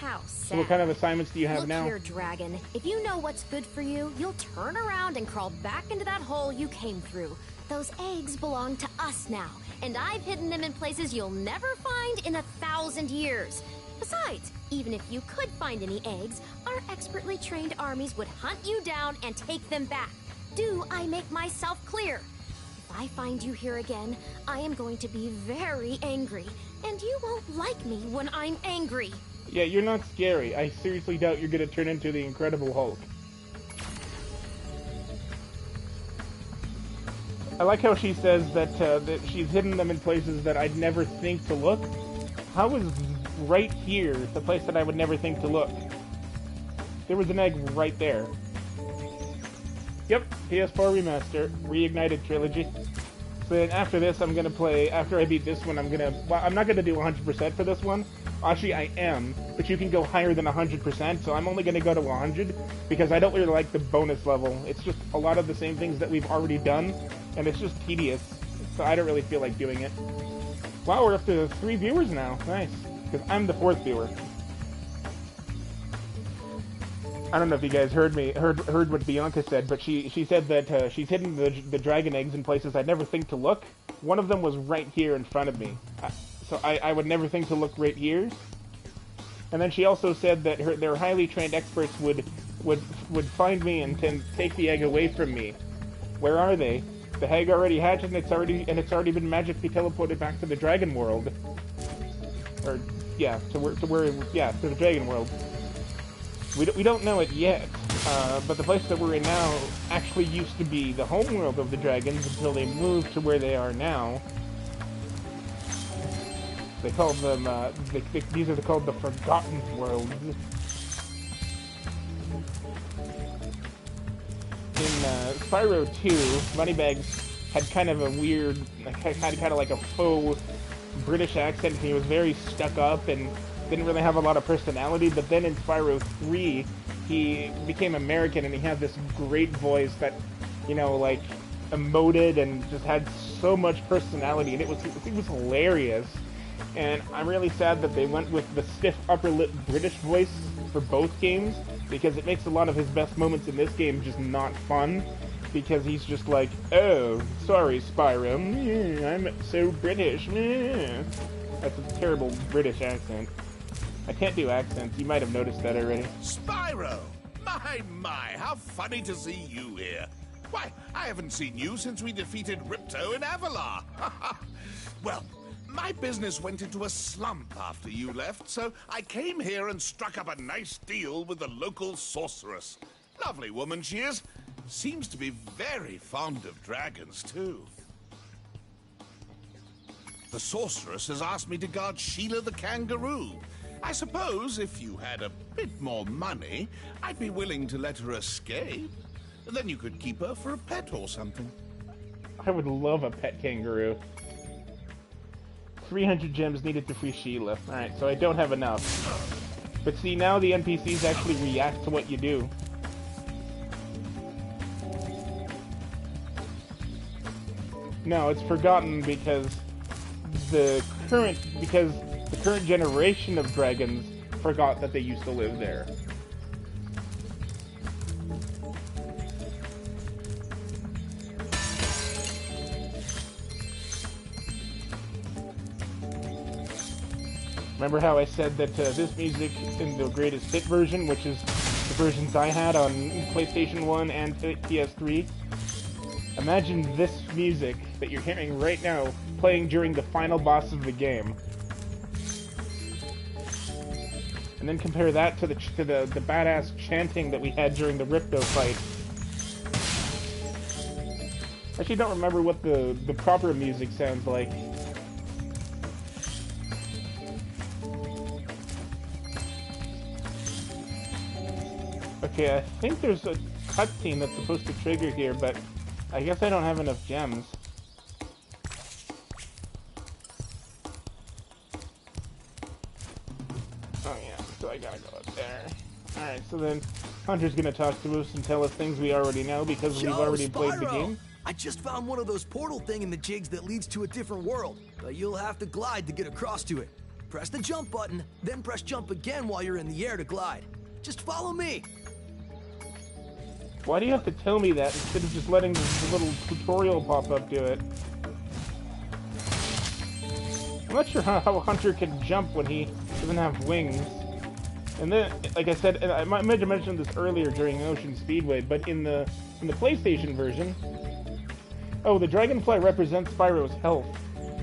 How sad. So what kind of assignments do you have Look now? here, Dragon. If you know what's good for you, you'll turn around and crawl back into that hole you came through. Those eggs belong to us now, and I've hidden them in places you'll never find in 1,000 years. Besides, even if you could find any eggs, our expertly trained armies would hunt you down and take them back. Do I make myself clear? If I find you here again, I am going to be very angry, and you won't like me when I'm angry. Yeah, you're not scary. I seriously doubt you're gonna turn into the Incredible Hulk. I like how she says that that she's hidden them in places that I'd never think to look. How is right here the place that I would never think to look? There was an egg right there. Yep, PS4 Remaster, Reignited Trilogy. So then after this, I'm gonna play, after I beat this one, well, I'm not gonna do 100% for this one. Actually, I am, but you can go higher than 100%, so I'm only gonna go to 100, because I don't really like the bonus level. It's just a lot of the same things that we've already done, and it's just tedious, so I don't really feel like doing it. Wow, we're up to 3 viewers now. Nice, because I'm the 4th viewer. I don't know if you guys heard what Bianca said, but she said that she's hidden the dragon eggs in places I'd never think to look. One of them was right here in front of me, so I would never think to look right here. And then she also said that their highly trained experts would find me and take the egg away from me. Where are they? The egg already hatched and it's already been magically teleported back to the dragon world. Or yeah, to the dragon world. We don't know it yet, but the place that we're in now actually used to be the homeworld of the dragons until they moved to where they are now. They called them, these are called the Forgotten Worlds. In Spyro 2, Moneybags had kind of a weird, had kind of like a faux British accent. He was very stuck up and didn't really have a lot of personality, but then in Spyro 3, he became American and he had this great voice that, you know, like, emoted and just had so much personality, and it was hilarious. And I'm really sad that they went with the stiff upper lip British voice for both games, because it makes a lot of his best moments in this game just not fun, because he's just like, oh, sorry, Spyro, I'm so British. That's a terrible British accent. I can't do accents. You might have noticed that already. Spyro! My, how funny to see you here. Why, I haven't seen you since we defeated Ripto in Avalar. Well, my business went into a slump after you left, so I came here and struck up a nice deal with the local sorceress. Lovely woman she is. Seems to be very fond of dragons, too. The sorceress has asked me to guard Sheila the kangaroo. I suppose if you had a bit more money, I'd be willing to let her escape. Then you could keep her for a pet or something. I would love a pet kangaroo. 300 gems needed to free Sheila. Alright, so I don't have enough. But see, now the NPCs actually react to what you do. No, it's forgotten because the current generation of dragons forgot that they used to live there. Remember how I said that this music in the greatest hit version, which is the versions I had on PlayStation 1 and PS3? Imagine this music that you're hearing right now playing during the final boss of the game. And then compare that to the badass chanting that we had during the Ripto fight. Actually, don't remember what the proper music sounds like. Okay, I think there's a cutscene that's supposed to trigger here, but I guess I don't have enough gems. Oh yeah, so I gotta go up there. Alright, so then Hunter's gonna talk to us and tell us things we already know because we've already played the game. I just found one of those portal thingamajigs that leads to a different world, but you'll have to glide to get across to it. Press the jump button, then press jump again while you're in the air to glide. Just follow me. Why do you have to tell me that instead of just letting the little tutorial pop up do it? I'm not sure how Hunter can jump when he doesn't have wings. And then, like I said, I might have mentioned this earlier during Ocean Speedway, but in the PlayStation version, oh, the dragonfly represents Spyro's health.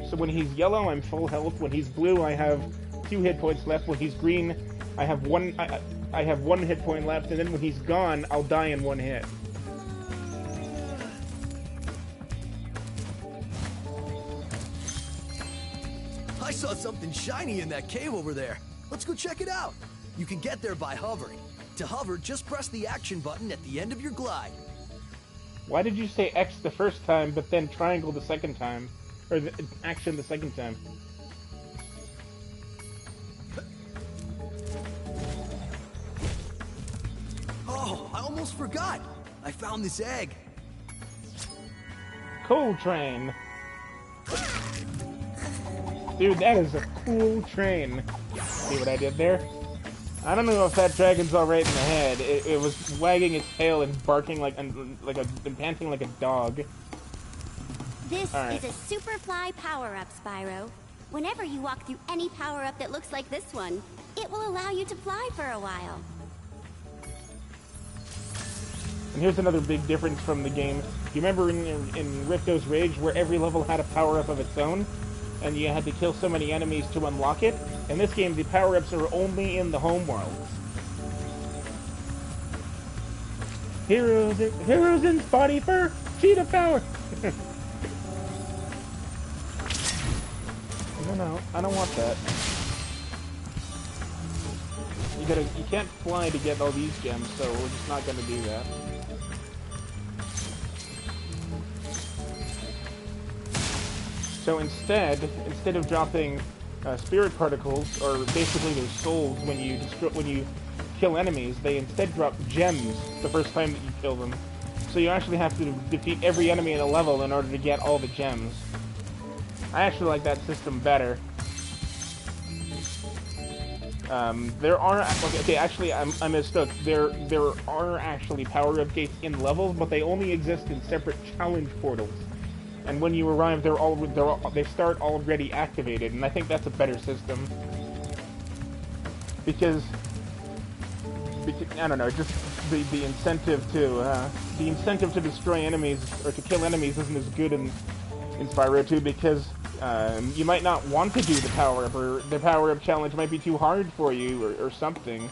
So when he's yellow, I'm full health. When he's blue, I have 2 hit points left. When he's green, I have one hit point left, and then when he's gone, I'll die in 1 hit. I saw something shiny in that cave over there. Let's go check it out. You can get there by hovering. To hover, just press the action button at the end of your glide. Why did you say X the first time, but then triangle the second time? Or the action the second time? Oh, I almost forgot. I found this egg. Cool train. Dude, that is a cool train. See what I did there? I don't know if that dragon's all right in the head. It was wagging its tail and barking and panting like a dog. This is a Superfly power-up, Spyro. Whenever you walk through any power-up that looks like this one, it will allow you to fly for a while. And here's another big difference from the game. You remember in Ripto's Rage where every level had a power-up of its own? And you had to kill so many enemies to unlock it? In this game, the power-ups are only in the home worlds. Heroes in spotty fur, cheetah power! No, I don't want that. You can't fly to get all these gems, so we're just not gonna do that. So instead of dropping spirit particles, or basically their souls when you kill enemies, they instead drop gems the first time that you kill them. So you actually have to defeat every enemy in a level in order to get all the gems. I actually like that system better. There are actually I mistook. There are actually power-up gates in levels, but they only exist in separate challenge portals. And when you arrive, they start already activated, and I think that's a better system. Because I don't know, just the incentive to destroy enemies or to kill enemies isn't as good in Spyro 2 because you might not want to do the power-up, or the power-up challenge might be too hard for you, or something.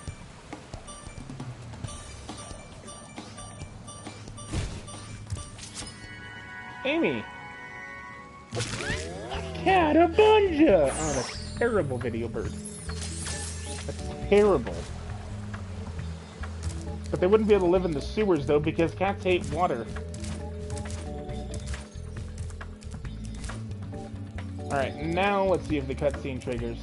Amy! Catabunja! Oh, that's terrible, Video Bird. That's terrible. But they wouldn't be able to live in the sewers, though, because cats hate water. Alright, now let's see if the cutscene triggers.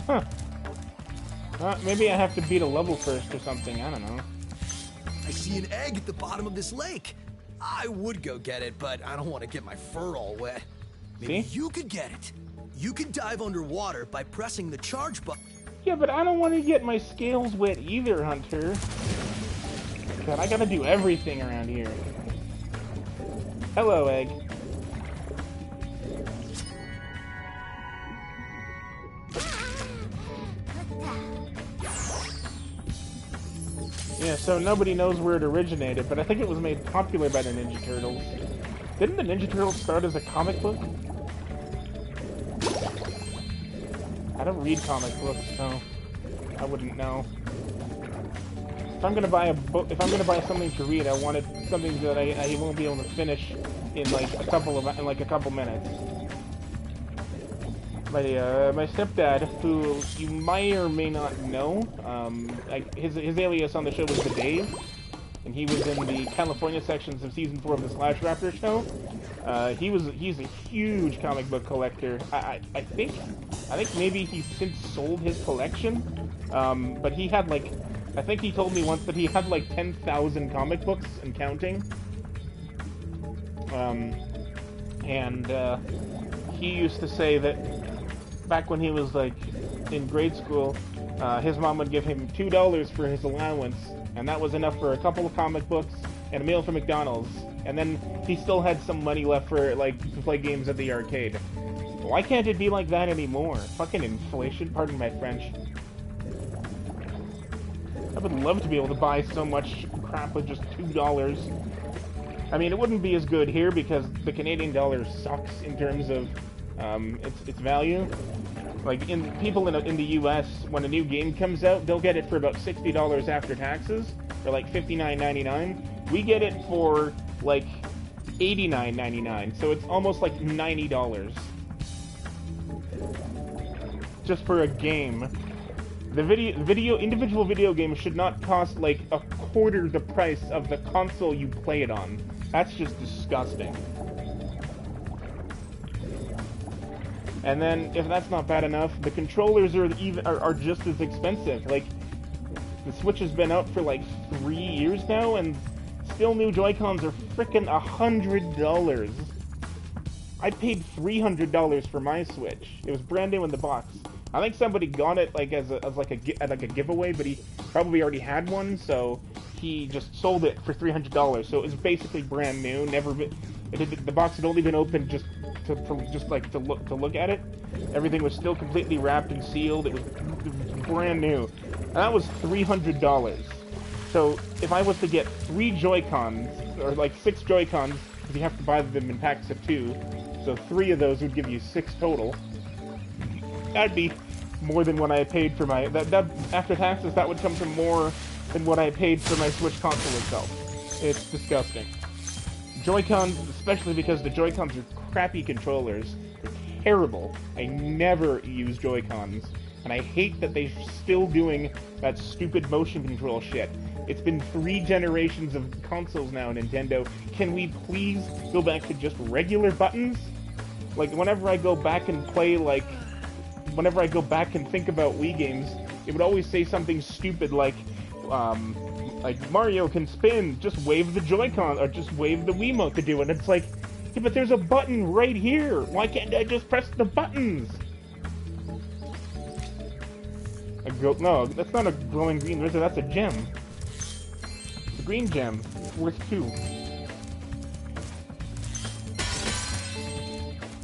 Huh. Maybe I have to beat a level first or something, I don't know. I see an egg at the bottom of this lake. I would go get it, but I don't want to get my fur all wet. Maybe you could get it. You can dive underwater by pressing the charge button. Yeah, but I don't want to get my scales wet either, Hunter. God, I gotta do everything around here. Hello, egg. Yeah, so nobody knows where it originated, but I think it was made popular by the Ninja Turtles. Didn't the Ninja Turtles start as a comic book? I don't read comic books, so I wouldn't know. If I'm gonna buy a book, if I'm gonna buy something to read, I wanted something that I won't be able to finish in like a couple minutes. My stepdad, who you may or may not know, his alias on the show was the Dave, and he was in the California sections of season 4 of the Slash Raptor show. He's a huge comic book collector. I think maybe he's since sold his collection, but he had like, I think he told me once that he had like 10,000 comic books and counting. He used to say that back when he was like in grade school, his mom would give him $2 for his allowance, and that was enough for a couple of comic books and a meal from McDonald's. And then he still had some money left for like to play games at the arcade. Why can't it be like that anymore? Fucking inflation, pardon my French. I would love to be able to buy so much crap with just $2. I mean, it wouldn't be as good here because the Canadian dollar sucks in terms of its value. Like, people in the U.S., when a new game comes out, they'll get it for about $60 after taxes, or like $59.99. We get it for like $89.99, so it's almost like $90 just for a game. The individual video game should not cost like a quarter the price of the console you play it on. That's just disgusting. And then, if that's not bad enough, the controllers are just as expensive. Like, the Switch has been out for like 3 years now, and still new Joy-Cons are frickin' $100. I paid $300 for my Switch. It was brand new in the box. I think somebody got it like as like a giveaway, but he probably already had one, so he just sold it for $300. So it was basically brand new. The box had only been opened just to look at it. Everything was still completely wrapped and sealed. It was brand new, and that was $300. So if I was to get 3 Joy-Cons, or like 6 Joy-Cons, because you have to buy them in packs of 2, so 3 of those would give you 6 total. That'd be more than what I paid for my... That after taxes, that would come to more than what I paid for my Switch console itself. It's disgusting. Joy-Cons, especially because the Joy-Cons are crappy controllers. They're terrible. I never use Joy-Cons. And I hate that they're still doing that stupid motion control shit. It's been 3 generations of consoles now, Nintendo. Can we please go back to just regular buttons? Like, whenever I go back and play, like... Whenever I go back and think about Wii games, it would always say something stupid like Mario can spin, just wave the Joy-Con, or just wave the Wiimote to do it. It's like, yeah, but there's a button right here. Why can't I just press the buttons? No, that's not a glowing green lizard, that's a gem. It's a green gem. It's worth 2.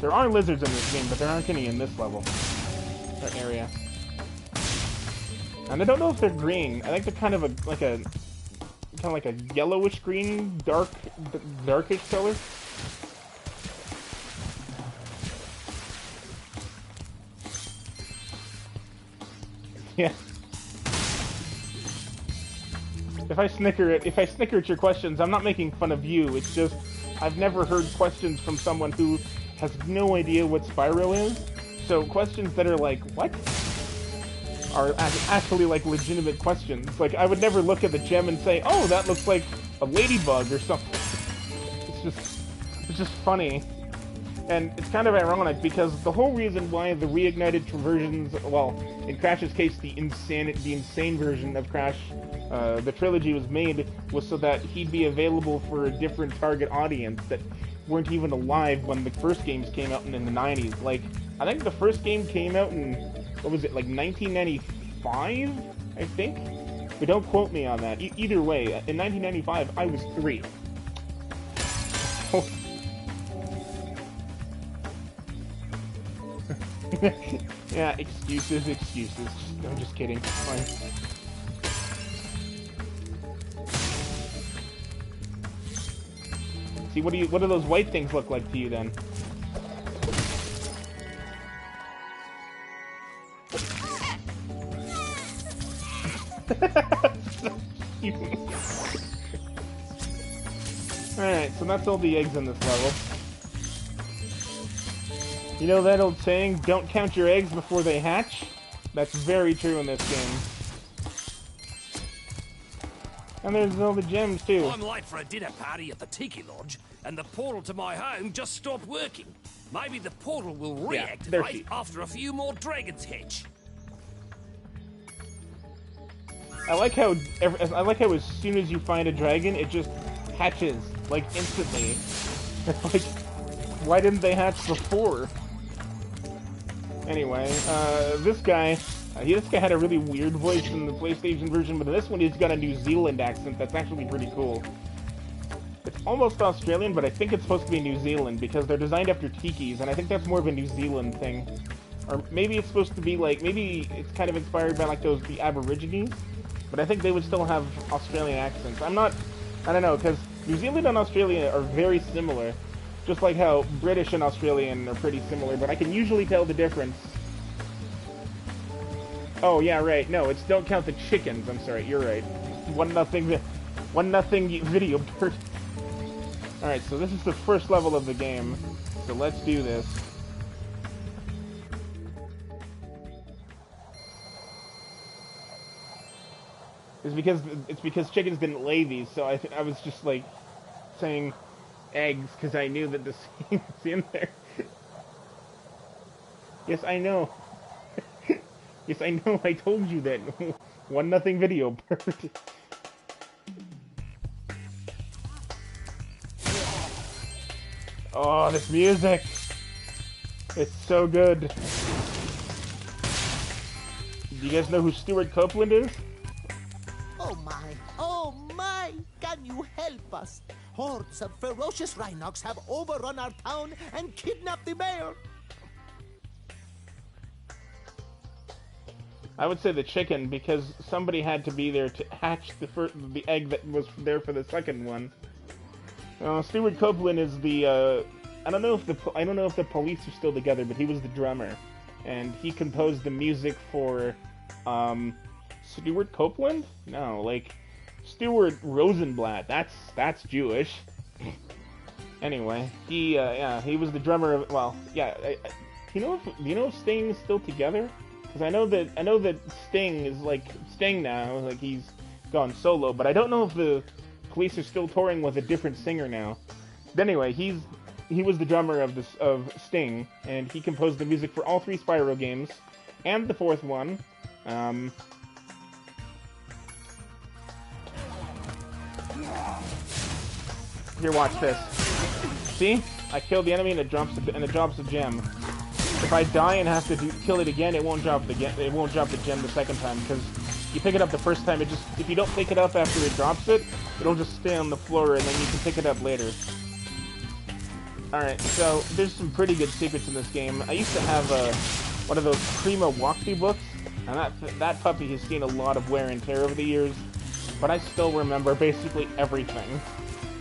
There are lizards in this game, but there aren't any in this level. That area. And I don't know if they're green. I think they're kind of like a yellowish green, darkish color. Yeah. If I snicker at your questions, I'm not making fun of you. It's just I've never heard questions from someone who has no idea what Spyro is. So questions that are like, what? Are actually like legitimate questions. Like, I would never look at the gem and say, oh, that looks like a ladybug or something. It's just funny. And it's kind of ironic because the whole reason why the reignited versions, well, in Crash's case, the insane version of Crash, the trilogy was made, was so that he'd be available for a different target audience that weren't even alive when the first games came out in the 90s. Like, I think the first game came out in, what was it, like 1995, I think? But don't quote me on that. Either way, in 1995, I was 3. Yeah, excuses. I'm just kidding. It's fine. See, what do those white things look like to you then? Alright, so that's all the eggs in this level. You know that old saying, don't count your eggs before they hatch? That's very true in this game. And there's all the gems, too. I'm late for a dinner party at the Tiki Lodge, and the portal to my home just stopped working. Maybe the portal will reactivate after a few more dragons hatch. I like how as soon as you find a dragon, it just hatches, like, instantly. Like, why didn't they hatch before? Anyway, this guy had a really weird voice in the PlayStation version, but in this one he's got a New Zealand accent that's actually pretty cool. It's almost Australian, but I think it's supposed to be New Zealand, because they're designed after tikis, and I think that's more of a New Zealand thing. Or maybe it's supposed to be like, maybe it's kind of inspired by like the Aborigines, but I think they would still have Australian accents. I don't know, because New Zealand and Australia are very similar. Just like how British and Australian are pretty similar, but I can usually tell the difference. Oh, yeah, right. No, it's don't count the chickens. I'm sorry, you're right. 1-0 video bird. Alright, so this is the first level of the game. So let's do this. It's because chickens didn't lay these, so I was just like saying eggs because I knew that the same was in there. Yes, I know. Yes, I know. I told you that. 1-0 video bird. Oh, this music! It's so good. Do you guys know who Stuart Copeland is? Oh my! Can you help us? Hordes of ferocious Rhinox have overrun our town and kidnapped the mayor. I would say the chicken, because somebody had to be there to hatch the egg that was there for the second one. Stuart Copeland is the I don't know if the Police are still together, but he was the drummer, and he composed the music for Stuart Copeland? No, like Stuart Rosenblatt. That's Jewish. Anyway, he was the drummer of. Well, yeah. Do you know if Sting is still together? Because I know that Sting is like Sting now. Like he's gone solo, but I don't know if the Police are still touring with a different singer now. But anyway, he was the drummer of Sting, and he composed the music for all 3 Spyro games and the 4th one. Here, watch this. See? I killed the enemy and it drops a gem. If I die and have to kill it again, it won't drop the gem the second time, because you pick it up the first time, if you don't pick it up after it drops it, it'll just stay on the floor and then you can pick it up later. Alright, so there's some pretty good secrets in this game. I used to have one of those Prima walkthrough books, and that puppy has seen a lot of wear and tear over the years, but I still remember basically everything.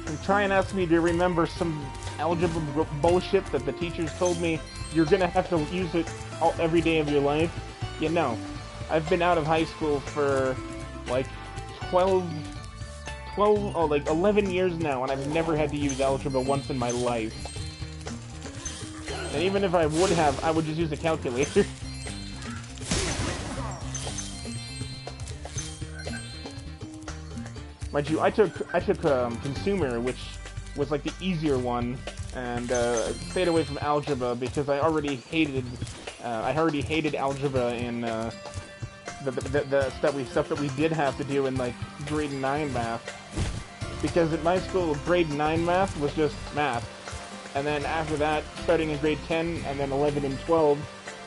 And try and ask me to remember some algebra bullshit that the teachers told me you're gonna have to use it every day of your life. You know, I've been out of high school for like 11 years now, and I've never had to use algebra once in my life. And even if I would have, I would just use a calculator. Mind you, I took consumer, which was like the easier one, and stayed away from algebra because I already hated algebra in the stuff that we did have to do in like grade 9 math. Because at my school, grade 9 math was just math, and then after that, starting in grade 10 and then 11 and 12,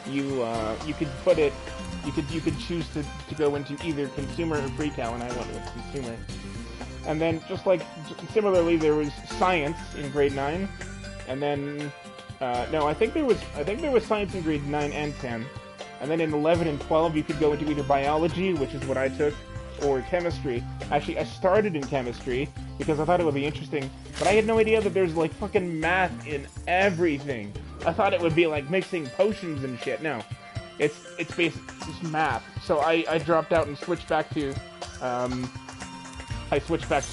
you could choose to go into either consumer or pre-cal, and I went with consumer. And then similarly, there was science in grade 9, and then no, I think there was science in grade 9 and 10, and then in 11 and 12 you could go into either biology, which is what I took, or chemistry. Actually, I started in chemistry because I thought it would be interesting, but I had no idea that there's like fucking math in everything. I thought it would be like mixing potions and shit. No, it's just math. So I dropped out and switched back to I switched back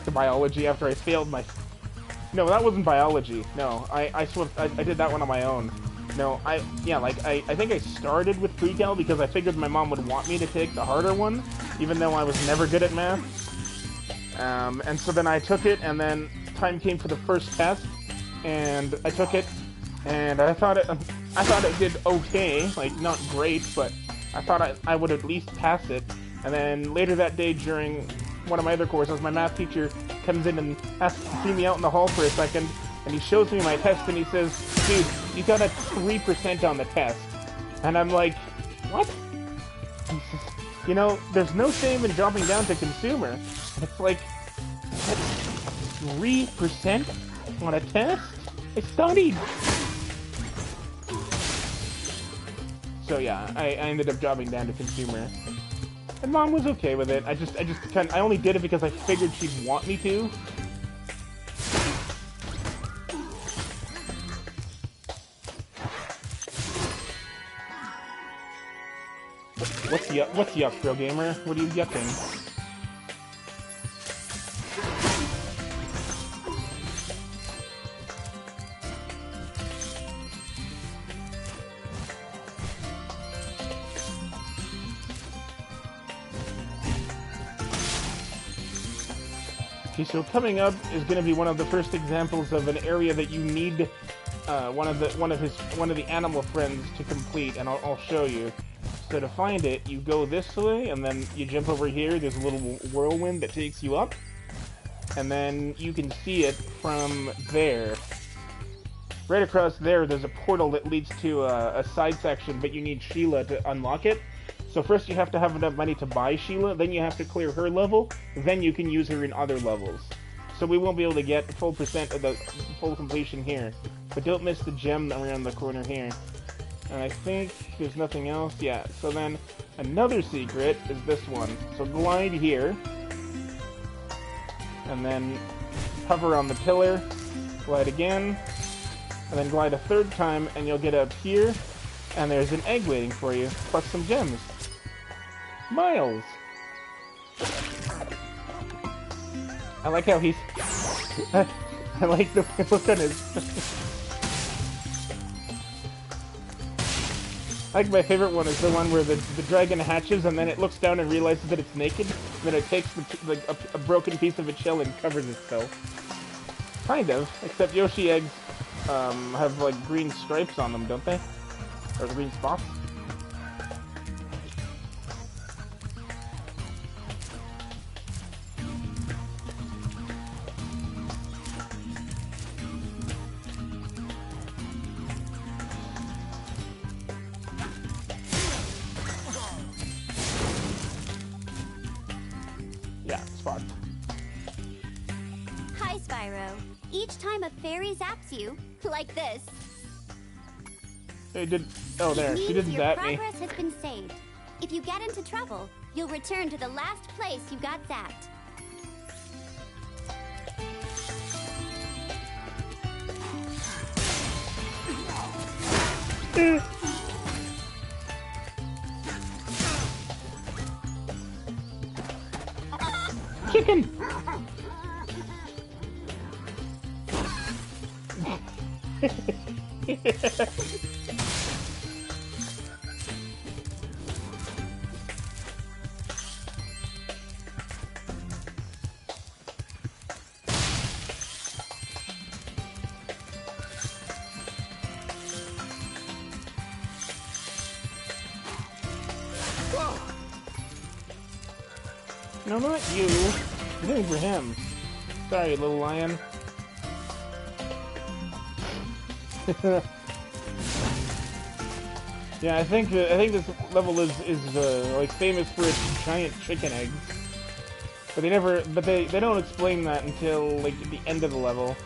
to biology after I failed my. No, that wasn't biology. No, I did that one on my own. No, I think I started with pre-cal because I figured my mom would want me to take the harder one, even though I was never good at math. And so then I took it, and then time came for the first test, and I took it, and I thought it did okay, like not great, but I thought I would at least pass it. And then later that day during one of my other courses, my math teacher comes in and asks to see me out in the hall for a second, and he shows me my test and he says, "Dude, you got a 3% on the test." And I'm like, what? He says, you know, there's no shame in dropping down to consumer. And it's like, 3% on a test? I studied. So yeah, I ended up dropping down to consumer. And Mom was okay with it. I only did it because I figured she'd want me to. What's yuck, Real Gamer? What are you yucking? Okay, so coming up is going to be one of the first examples of an area that you need one of the animal friends to complete, and I'll show you. So to find it, you go this way, and then you jump over here. There's a little whirlwind that takes you up, and then you can see it from there. Right across there, there's a portal that leads to a side section, but you need Sheila to unlock it. So first you have to have enough money to buy Sheila, then you have to clear her level, then you can use her in other levels. So we won't be able to get full percent of the full completion here. But don't miss the gem around the corner here. And I think there's nothing else. Yeah, so then another secret is this one. So glide here. And then hover on the pillar. Glide again. And then glide a third time and you'll get up here. And there's an egg waiting for you, plus some gems. Miles! I like how he's... I like the look on his... I think my favorite one is the one where the dragon hatches and then it looks down and realizes that it's naked, and then it takes a broken piece of its shell and covers itself. Kind of, except Yoshi eggs have like green stripes on them, don't they? Or green spots? Yeah, spot. Hi, Spyro. Each time a fairy zaps you, like this, They did. Oh, there. She didn't zap me. your progress has been saved. If you get into trouble, you'll return to the last place you got zapped. Chicken! No, not you. I'm doing for him. Sorry, little lion. Yeah, I think this level is like famous for its giant chicken eggs. But they don't explain that until like the end of the level.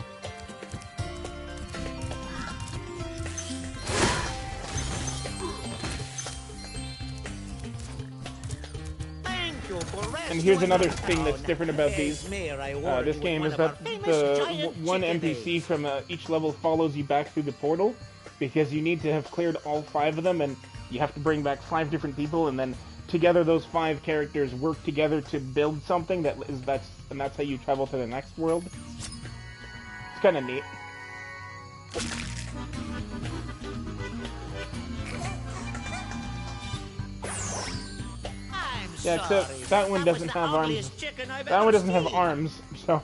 And here's another thing that's different about these. This game is that the one NPC from each level follows you back through the portal, because you need to have cleared all 5 of them, and you have to bring back 5 different people, and then together those 5 characters work together to build something that's how you travel to the next world. It's kind of neat. Yeah, except that one doesn't have arms. That one doesn't have arms, so.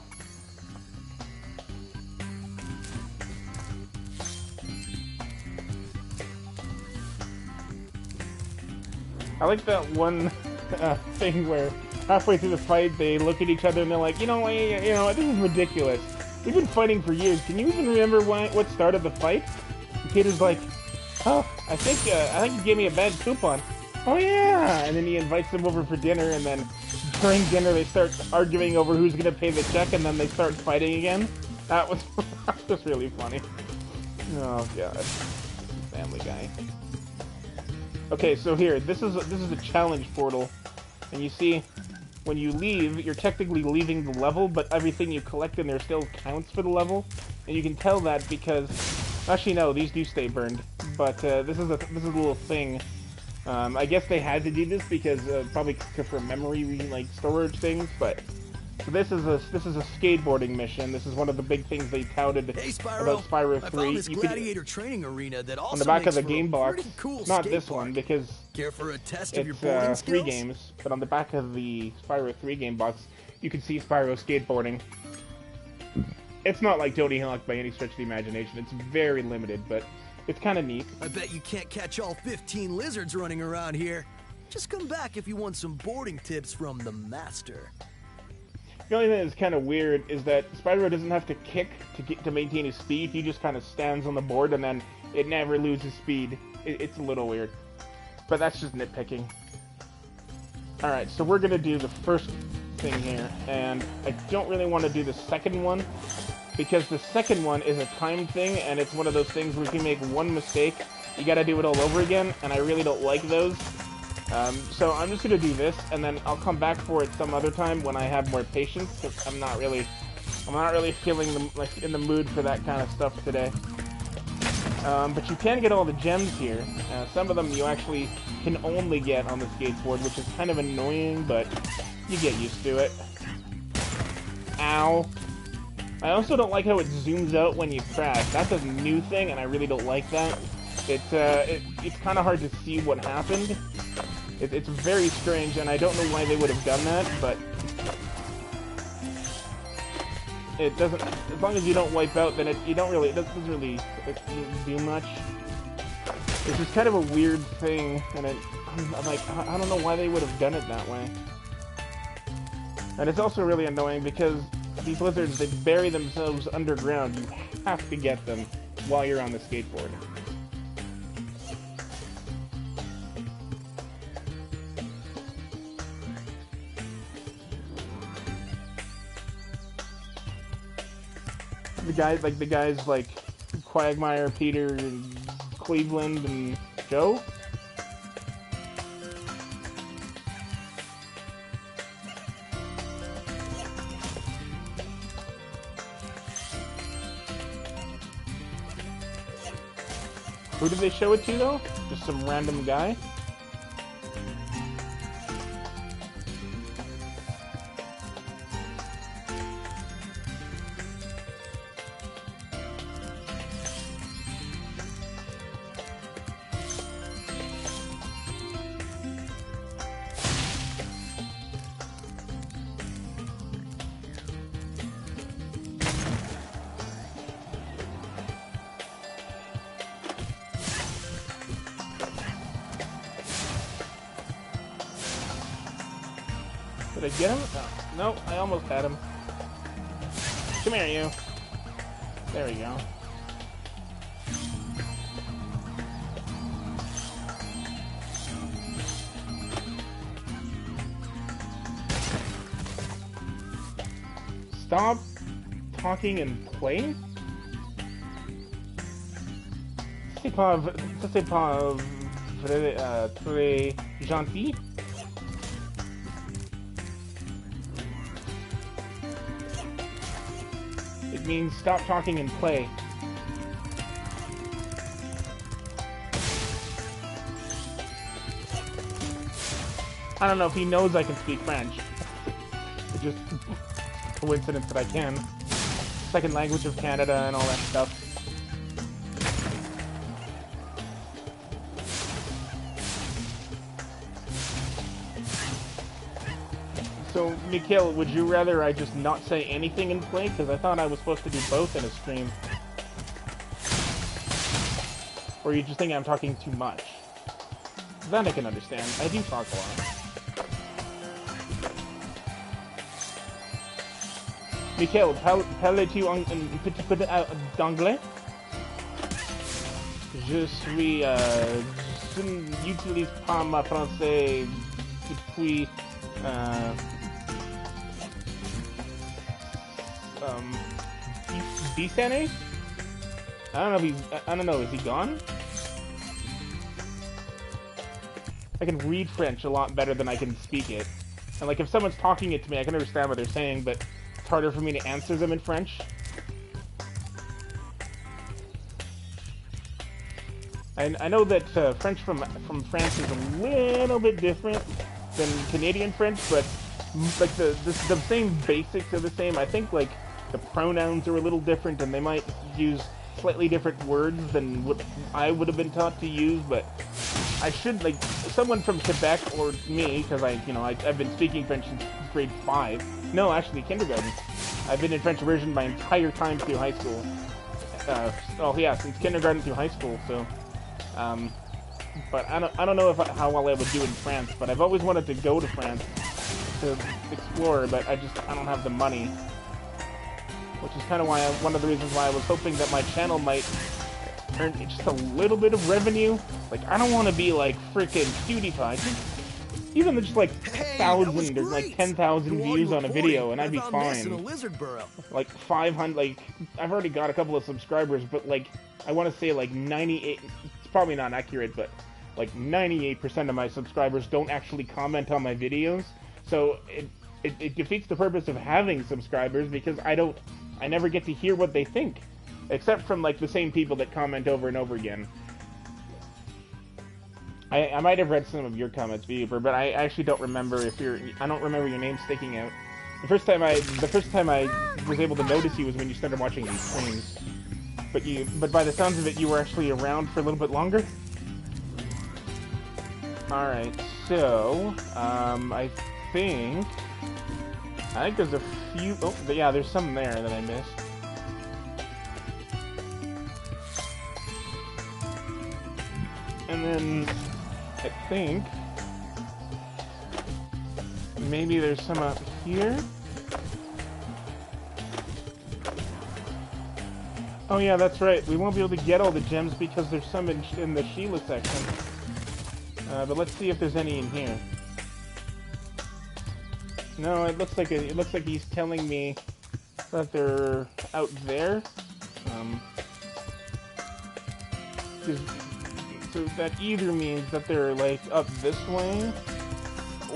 I like that one thing where halfway through the fight they look at each other and they're like, you know, this is ridiculous. We've been fighting for years. Can you even remember what started the fight? And Peter's like, oh, I think you gave me a bad coupon. Oh yeah! And then he invites them over for dinner, and then during dinner they start arguing over who's gonna pay the check, and then they start fighting again. That was really funny. Oh god, Family Guy. Okay, so here, this is a challenge portal, and you see, when you leave, you're technically leaving the level, but everything you collect in there still counts for the level, and you can tell that because, actually no, these do stay burned, but this is a little thing. I guess they had to do this because probably for memory like storage things, but so this is a skateboarding mission. This is one of the big things they touted about Spyro 3. I found this gladiator training arena that also on the back of makes the game box, cool not this one because care for a test of it's your boarding 3 skills? games, but on the back of the Spyro 3 game box, you can see Spyro skateboarding. It's not like Tony Hawk by any stretch of the imagination. It's very limited, but it's kind of neat. I bet you can't catch all 15 lizards running around here. Just come back if you want some boarding tips from the master. The only thing that's kind of weird is that Spyro doesn't have to kick to maintain his speed. He just kind of stands on the board and then it never loses speed. It's a little weird. But that's just nitpicking. Alright, so we're going to do the first thing here. And I don't really want to do the second one, because the second one is a time thing, and it's one of those things where if you make one mistake, you gotta do it all over again, and I really don't like those. So I'm just gonna do this, and then I'll come back for it some other time when I have more patience, because I'm not really feeling in the mood for that kind of stuff today. But you can get all the gems here. Some of them you actually can only get on the skateboard, which is kind of annoying, but you get used to it. Ow. I also don't like how it zooms out when you crash. That's a new thing, and I really don't like that. It's kind of hard to see what happened. It's very strange, and I don't know why they would have done that, but it doesn't. As long as you don't wipe out, then it doesn't really do much. It's just kind of a weird thing, and I'm like, I don't know why they would have done it that way. And it's also really annoying because these lizards, they bury themselves underground. You have to get them while you're on the skateboard. The guys like Quagmire, Peter, and Cleveland, and Joe? Who did they show it to, though? Just some random guy? Did I get him? Oh, no, I almost had him. Come here, you. There we go. Stop talking and play? C'est pas très gentil. It means stop talking and play. I don't know if he knows I can speak French. It's just coincidence that I can. Second language of Canada and all that stuff. So, Mikhail, would you rather I just not say anything and play? Because I thought I was supposed to do both in a stream. Or you just think I'm talking too much? That I can understand. I do talk a lot. Mikhail, parles-tu un petit peu d'anglais? Je n'utilise pas ma français depuis 10 années? I don't know if he's... I don't know, is he gone? I can read French a lot better than I can speak it. And like, if someone's talking it to me, I can understand what they're saying, but it's harder for me to answer them in French. And I know that French from France is a little bit different than Canadian French, but like the same basics are the same. I think like the pronouns are a little different, and they might use slightly different words than what I would have been taught to use. But I should, like, someone from Quebec or me, because I've been speaking French since grade 5. No, actually kindergarten. I've been in French immersion my entire time through high school. Oh yeah, since kindergarten through high school. So, but I don't know how well I would do in France. But I've always wanted to go to France to explore, but I don't have the money. Which is kind of why one of the reasons why I was hoping that my channel might earn just a little bit of revenue. Like, I don't want to be like freaking PewDiePie. Even just like 1,000 or like 10,000 views on a video, and I'd be fine. Like 500, like I've already got a couple of subscribers, but like I want to say like 98. It's probably not accurate, but like 98% of my subscribers don't actually comment on my videos. So it defeats the purpose of having subscribers, because I never get to hear what they think, except from like the same people that comment over and over again. I might have read some of your comments, Beaver, but I actually don't remember I don't remember your name sticking out. The first time I was able to notice you was when you started watching these streams. But by the sounds of it, you were actually around for a little bit longer. Alright, so I think there's a few... Oh, yeah, there's some there that I missed. And then I think maybe there's some up here. Oh yeah, that's right. We won't be able to get all the gems because there's some in the Sheila section. But let's see if there's any in here. No, it looks like he's telling me that they're out there. So that either means that they're like up this way,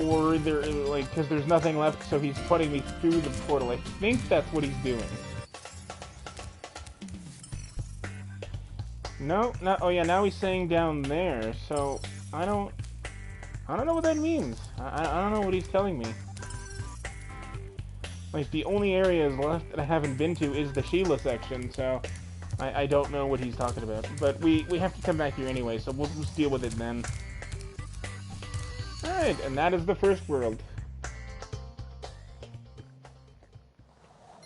or they're like, because there's nothing left, so he's putting me through the portal. I think that's what he's doing. No, oh yeah, now he's saying down there. So I don't know what that means. I don't know what he's telling me. Like, the only areas left that I haven't been to is the Sheila section, so I don't know what he's talking about. But we have to come back here anyway, so we'll just deal with it then. Alright, and that is the first world.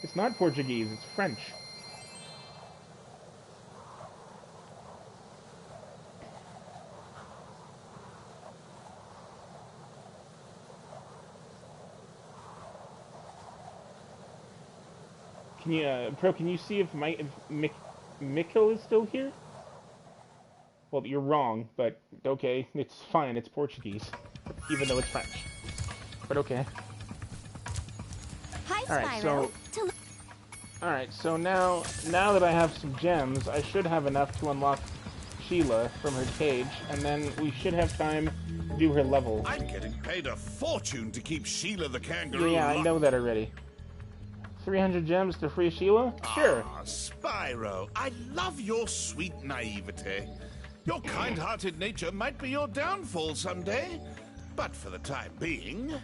It's not Portuguese, it's French. Can you, Pro, can you see if Mikkel is still here? Well, you're wrong, but okay, it's fine, it's Portuguese, even though it's French. But okay. Hi, Spyro. Alright, so now that I have some gems, I should have enough to unlock Sheila from her cage, and then we should have time to do her level. I'm getting paid a fortune to keep Sheila the kangaroo. Yeah, I know that already. 300 gems to free Sheila? Sure. Ah, Spyro, I love your sweet naivete. Your kind-hearted nature might be your downfall someday, but for the time being,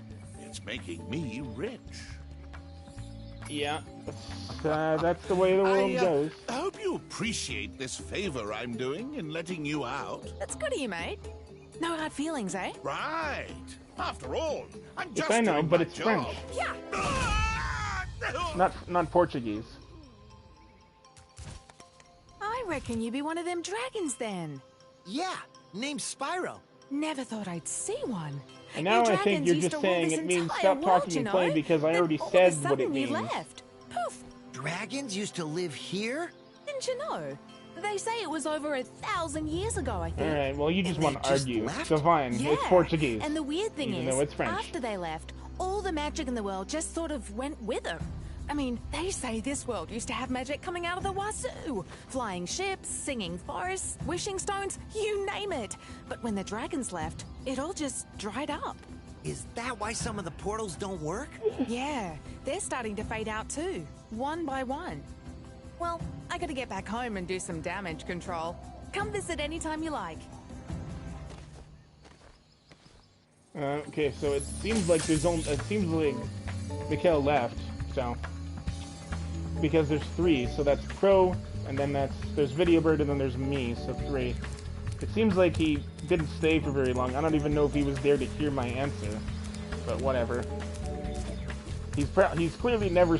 it's making me rich. Yeah, that's the way the world goes. I hope you appreciate this favor I'm doing in letting you out. That's good of you, mate. No hard feelings, eh? Right. After all, I'm just Yes, I know, doing but my it's job. French. Yeah. Not Portuguese. I reckon you be one of them dragons then. Yeah, name's Spyro. Never thought I'd see one. And now I think you're just saying it means stop talking and playing because I already said what it means. Left. Poof. Dragons used to live here? Didn't you know? They say it was over 1,000 years ago, I think. Alright, well you just want to argue. left? So fine, Yeah. it's Portuguese. And the weird thing even is, though it's French. after they left, all the magic in the world just sort of went with them. I mean, they say this world used to have magic coming out of the wazoo. Flying ships, singing forests, wishing stones, you name it. But when the dragons left, it all just dried up. Is that why some of the portals don't work? Yeah, they're starting to fade out too, one by one. Well, I gotta get back home and do some damage control. Come visit anytime you like. Okay, so it seems like Mikhail left, so because there's 3, so that's Crow, and then there's Videobird, and then there's me, so 3. It seems like he didn't stay for very long. I don't even know if he was there to hear my answer, but whatever. He's clearly never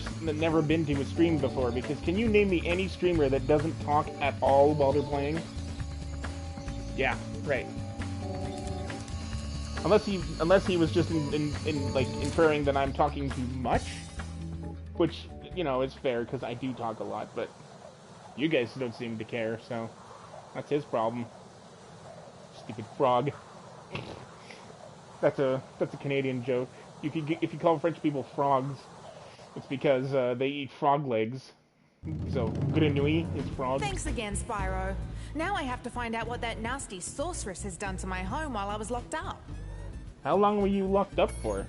been to a stream before, because can you name me any streamer that doesn't talk at all while they're playing? Yeah, right. Unless he was just inferring that I'm talking too much, which, you know, is fair because I do talk a lot, but you guys don't seem to care, so that's his problem. Stupid frog. That's a Canadian joke. If you call French people frogs, it's because they eat frog legs. So grenouille is frog. Thanks again, Spyro. Now I have to find out what that nasty sorceress has done to my home while I was locked up. How long were you locked up for?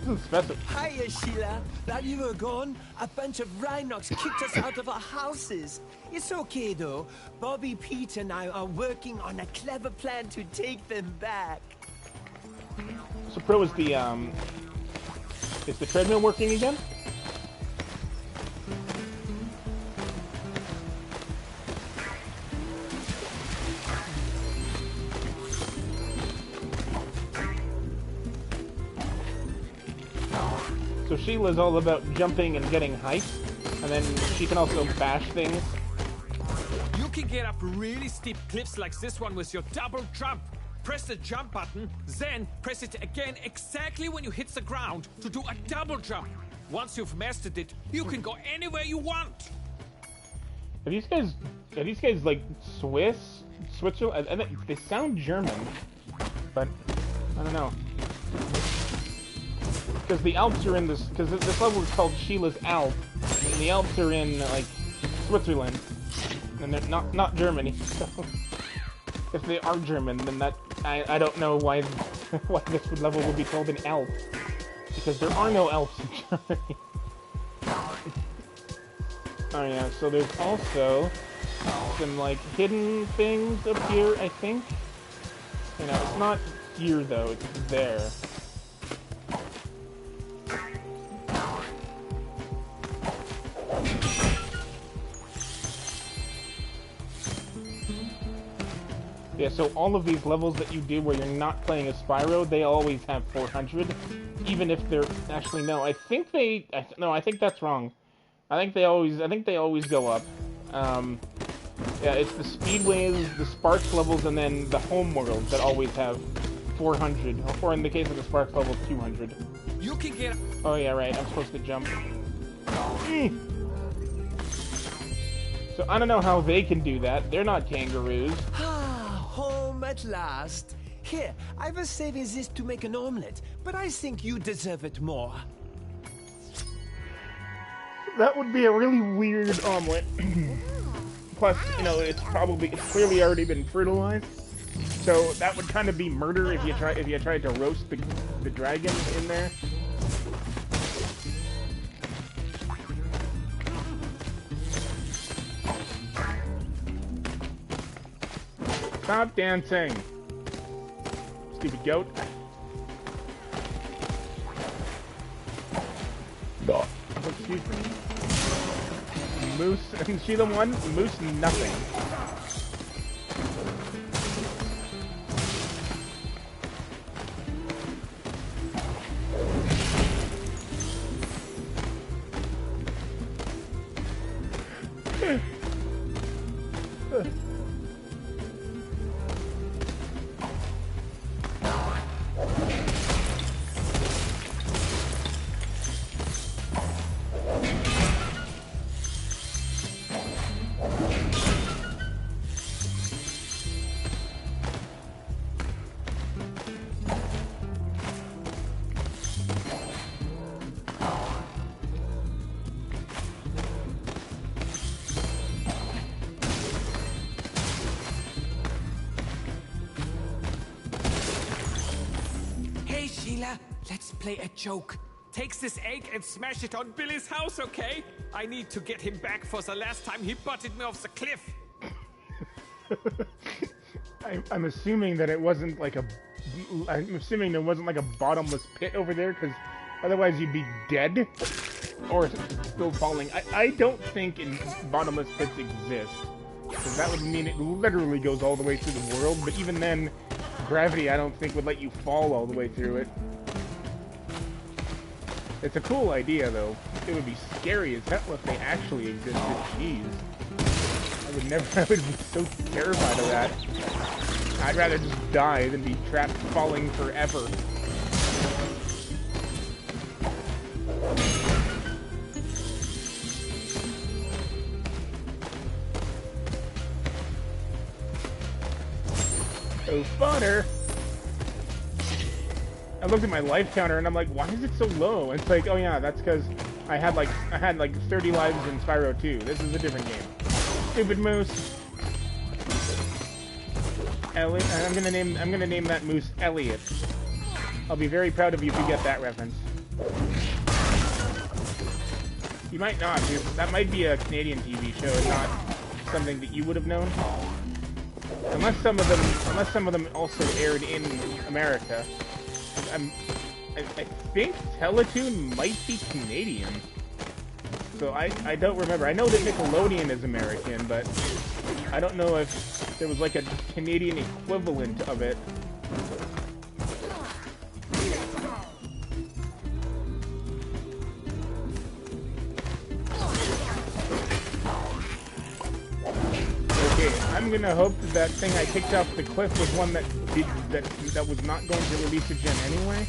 Doesn't specify. Hiya, Sheila. While you were gone, a bunch of Rhinox kicked us out of our houses. It's okay, though. Bobby, Pete, and I are working on a clever plan to take them back. So Pro, is the treadmill working again? So Sheila's all about jumping and getting height, and then she can also bash things. You can get up really steep cliffs like this one with your double jump. Press the jump button, then press it again exactly when you hit the ground to do a double jump. Once you've mastered it, you can go anywhere you want. Are these guys like Switzerland? And they sound German, but I don't know. Because the Alps are in this. Because this level is called Sheila's Alp, and the Alps are in like Switzerland, and they're not Germany. So if they are German, then that I don't know why this level would be called an Alp, because there are no Alps in Germany. Oh yeah, so there's also some like hidden things up here, I think. You know, it's not here though, it's there. Yeah, so all of these levels that you do where you're not playing as Spyro, they always have 400, even if they're actually no. I think that's wrong. I think they always go up. Yeah, it's the speedways, the Sparks levels, and then the home worlds that always have 400, or in the case of the Sparks levels, 200. You can get. Oh yeah, right. I'm supposed to jump. So I don't know how they can do that. They're not kangaroos. Home at last. Here, I was saving this to make an omelette, but I think you deserve it more. That would be a really weird omelet. Plus, you know, it's clearly already been fertilized. So that would kind of be murder if you tried to roast the dragon in there. Stop dancing. Stupid goat. No. Excuse me. Moose, is she the one? Moose, nothing. Let's play a joke. Takes this egg and smash it on Billy's house, okay? I need to get him back for the last time he butted me off the cliff. I'm assuming that it wasn't like a... I'm assuming there wasn't like a bottomless pit over there, because otherwise you'd be dead. Or still falling. I don't think bottomless pits exist. Because that would mean it literally goes all the way through the world, but even then, gravity I don't think would let you fall all the way through it. It's a cool idea, though. It would be scary as hell if they actually existed. Jeez. I would be so terrified of that. I'd rather just die than be trapped falling forever. Oh, funner! I looked at my life counter and I'm like, why is it so low? And it's like, oh yeah, that's because I had like 30 lives in Spyro 2. This is a different game. Stupid moose. Elliot, I'm gonna name that moose Elliot. I'll be very proud of you if you get that reference. You might not, dude. That might be a Canadian TV show and not something that you would have known. Unless some of them also aired in America. I think Teletoon might be Canadian. So I don't remember. I know that Nickelodeon is American, but I don't know if there was like a Canadian equivalent of it. Okay, I'm gonna hope that thing I kicked off the cliff was one that was not going to release a gem anyway.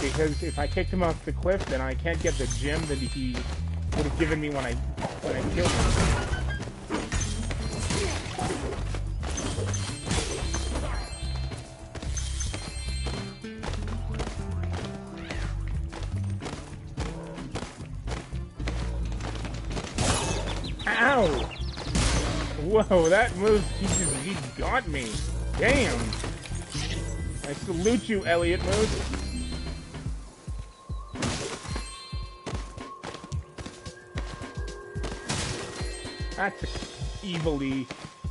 Because if I kicked him off the cliff, then I can't get the gem that he would have given me when I killed him. Ow! Whoa, that move, he got me. Damn! I salute you, Elliot Moose.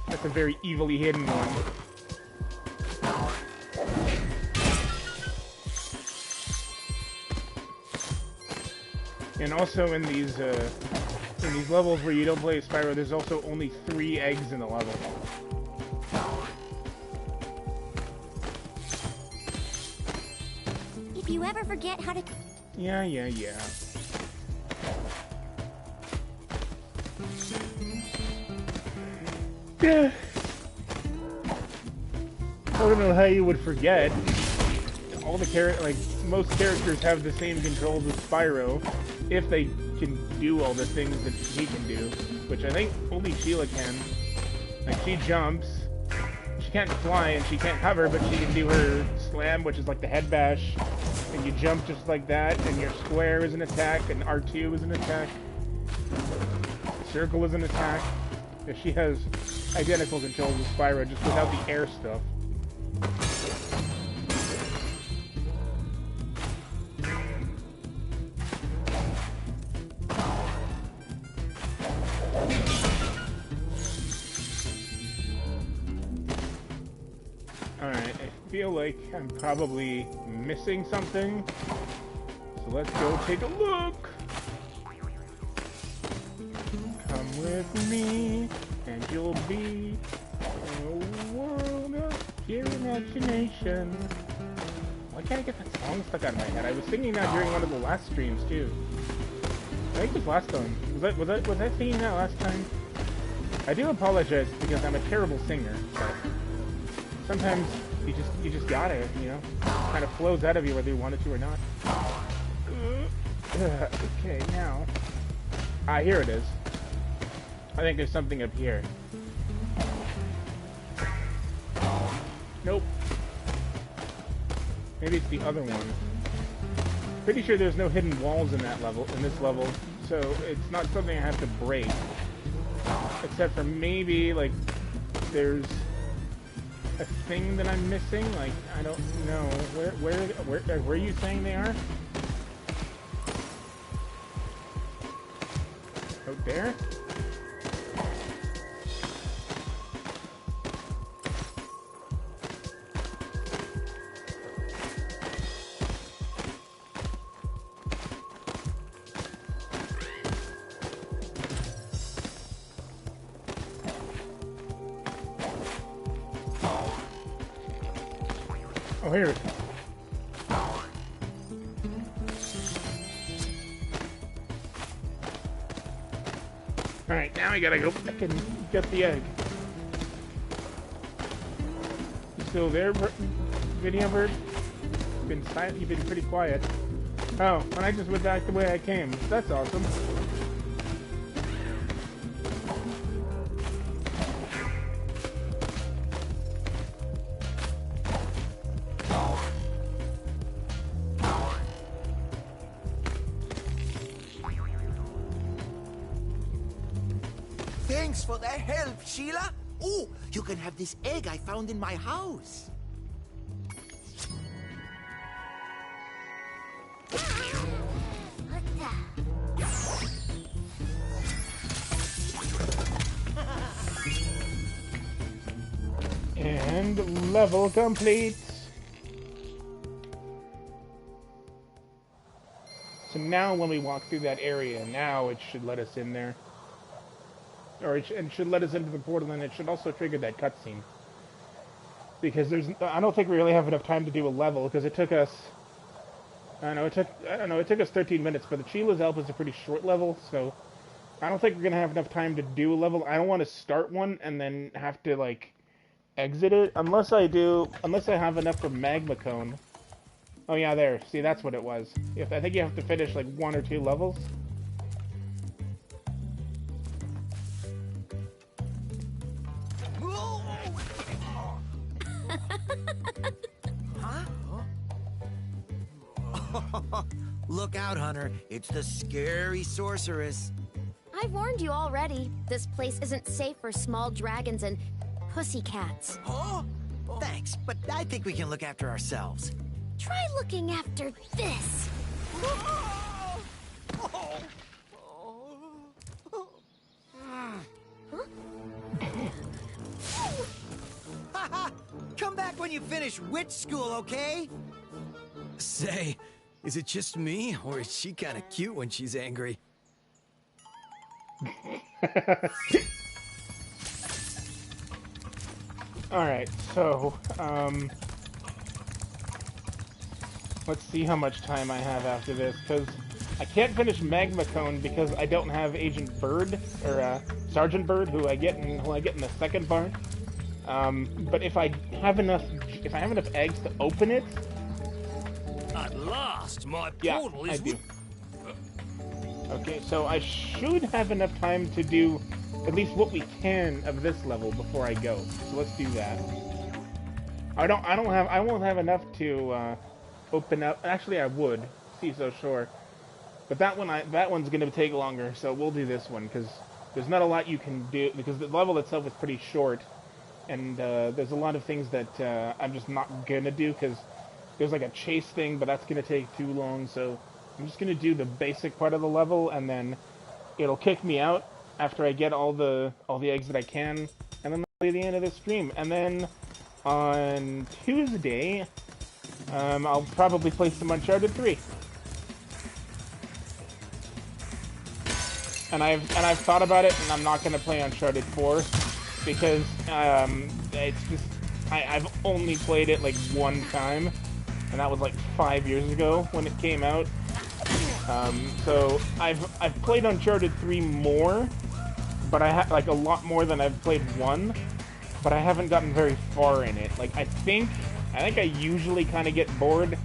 That's a very evilly hidden one. And also in these levels where you don't play Spyro, there's also only 3 eggs in the level. If you ever forget how to... Yeah. Yeah. I don't know how you would forget. All the most characters have the same controls as Spyro, if they can do all the things that he can do, which I think only Sheila can. Like, she jumps, she can't fly and she can't hover, but she can do her slam, which is like the head bash, and you jump just like that, and your square is an attack, and R2 is an attack, circle is an attack. Yeah, she has identical controls as Spyro, just without the air stuff. feel like I'm probably missing something. So let's go take a look. Come with me, and you'll be in a world of pure imagination. Why can't I get that song stuck out of my head? I was singing that during one of the last streams too. I think it was last time. Was I singing that last time? I do apologize because I'm a terrible singer, but sometimes you just got it, you know? It kind of flows out of you whether you want it to or not. Okay, now. Ah, here it is. I think there's something up here. Nope. Maybe it's the other one. Pretty sure there's no hidden walls in that level, in this level, so it's not something I have to break. Except for maybe, like, there's a thing that I'm missing. Like, I don't know. Where are you saying they are? Out there? Oh, here. Alright, now I gotta go back and get the egg. You still there, Video Bird? You've been silent, you've been pretty quiet. Oh, and I just went back the way I came. That's awesome. Thanks for the help, Sheila. Oh, you can have this egg I found in my house. And level complete. So now when we walk through that area, now it should let us in there. Or it should let us into the portal, and it should also trigger that cutscene. Because I don't think we really have enough time to do a level, because it took us, I don't know, it took us 13 minutes, but the Sheila's Alp is a pretty short level, so I don't think we're going to have enough time to do a level. I don't want to start one and then have to, like, exit it, unless I have enough for Magma Cone. Oh yeah, there, see, that's what it was. I think you have to finish, like, 1 or 2 levels. Look out, Hunter. It's the scary sorceress. I've warned you already. This place isn't safe for small dragons and pussycats. Huh? Thanks, but I think we can look after ourselves. Try looking after this. Come back when you finish witch school, okay? Say, is it just me, or is she kind of cute when she's angry? Alright, so, let's see how much time I have after this, because I can't finish Magma Cone because I don't have Agent Bird, or, Sergeant Bird, who I get in the second part. But if I have enough eggs to open it... At last, my yeah, portal I is... do. Okay, so I should have enough time to do at least what we can of this level before I go. So let's do that. I won't have enough to open up. Actually, I would. See, so sure. But that one's gonna take longer. So we'll do this one because there's not a lot you can do because the level itself is pretty short, and there's a lot of things that I'm just not gonna do because there's like a chase thing, but that's gonna take too long. So I'm just gonna do the basic part of the level, and then it'll kick me out after I get all the eggs that I can, and then that'll be the end of the stream. And then on Tuesday, I'll probably play some Uncharted 3. And I've thought about it, and I'm not gonna play Uncharted 4 because it's just I've only played it like one time, and that was like 5 years ago when it came out. So I've played Uncharted 3 more, but I like a lot more than I've played 1, but I haven't gotten very far in it. Like I think I usually kind of get bored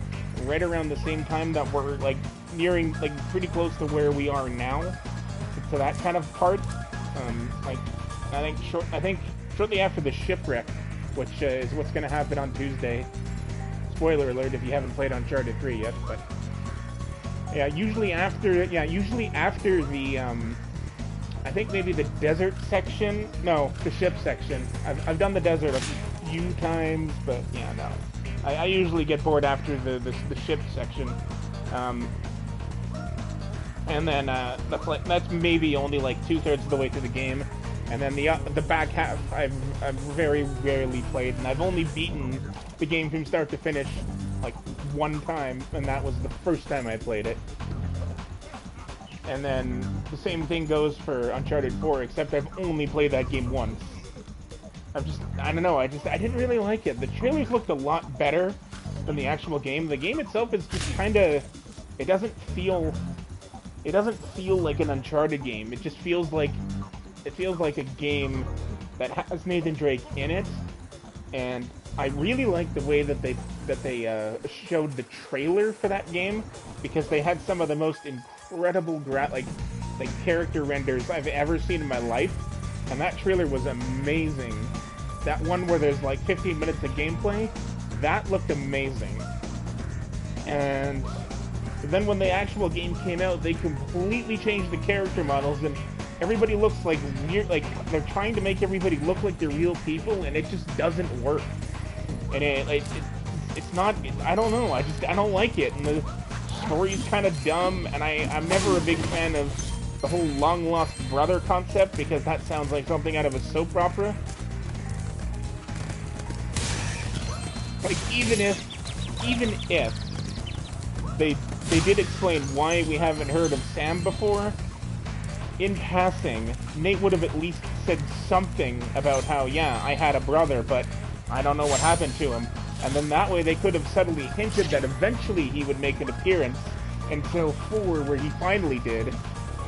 right around the same time that we're like nearing like pretty close to where we are now, to that kind of part. Like I think shortly after the shipwreck, which is what's going to happen on Tuesday. Spoiler alert if you haven't played Uncharted 3 yet, but yeah, usually after the I think maybe the desert section. No, the ship section. I've done the desert a few times, but yeah, no. I usually get bored after the ship section. And then that's maybe only like 2/3 of the way through the game, and then the back half I've very rarely played, and I've only beaten the game from start to finish like one time, and that was the first time I played it. And then the same thing goes for Uncharted 4, except I've only played that game once. I don't know, I didn't really like it. The trailers looked a lot better than the actual game. The game itself is just kinda, it doesn't feel like an Uncharted game. It just feels like a game that has Nathan Drake in it, and I really like the way that they showed the trailer for that game, because they had some of the most incredible like character renders I've ever seen in my life, and that trailer was amazing. That one where there's like 15 minutes of gameplay, that looked amazing. And then when the actual game came out, they completely changed the character models, and everybody looks like weird, like they're trying to make everybody look like they're real people, and it just doesn't work. And it's not, I don't know, I don't like it, and the story's kind of dumb, and I'm never a big fan of the whole long-lost brother concept, because that sounds like something out of a soap opera. Like, even if they did explain why we haven't heard of Sam before, in passing, Nate would have at least said something about how, yeah, I had a brother, but I don't know what happened to him. And then that way they could have subtly hinted that eventually he would make an appearance until 4, where he finally did.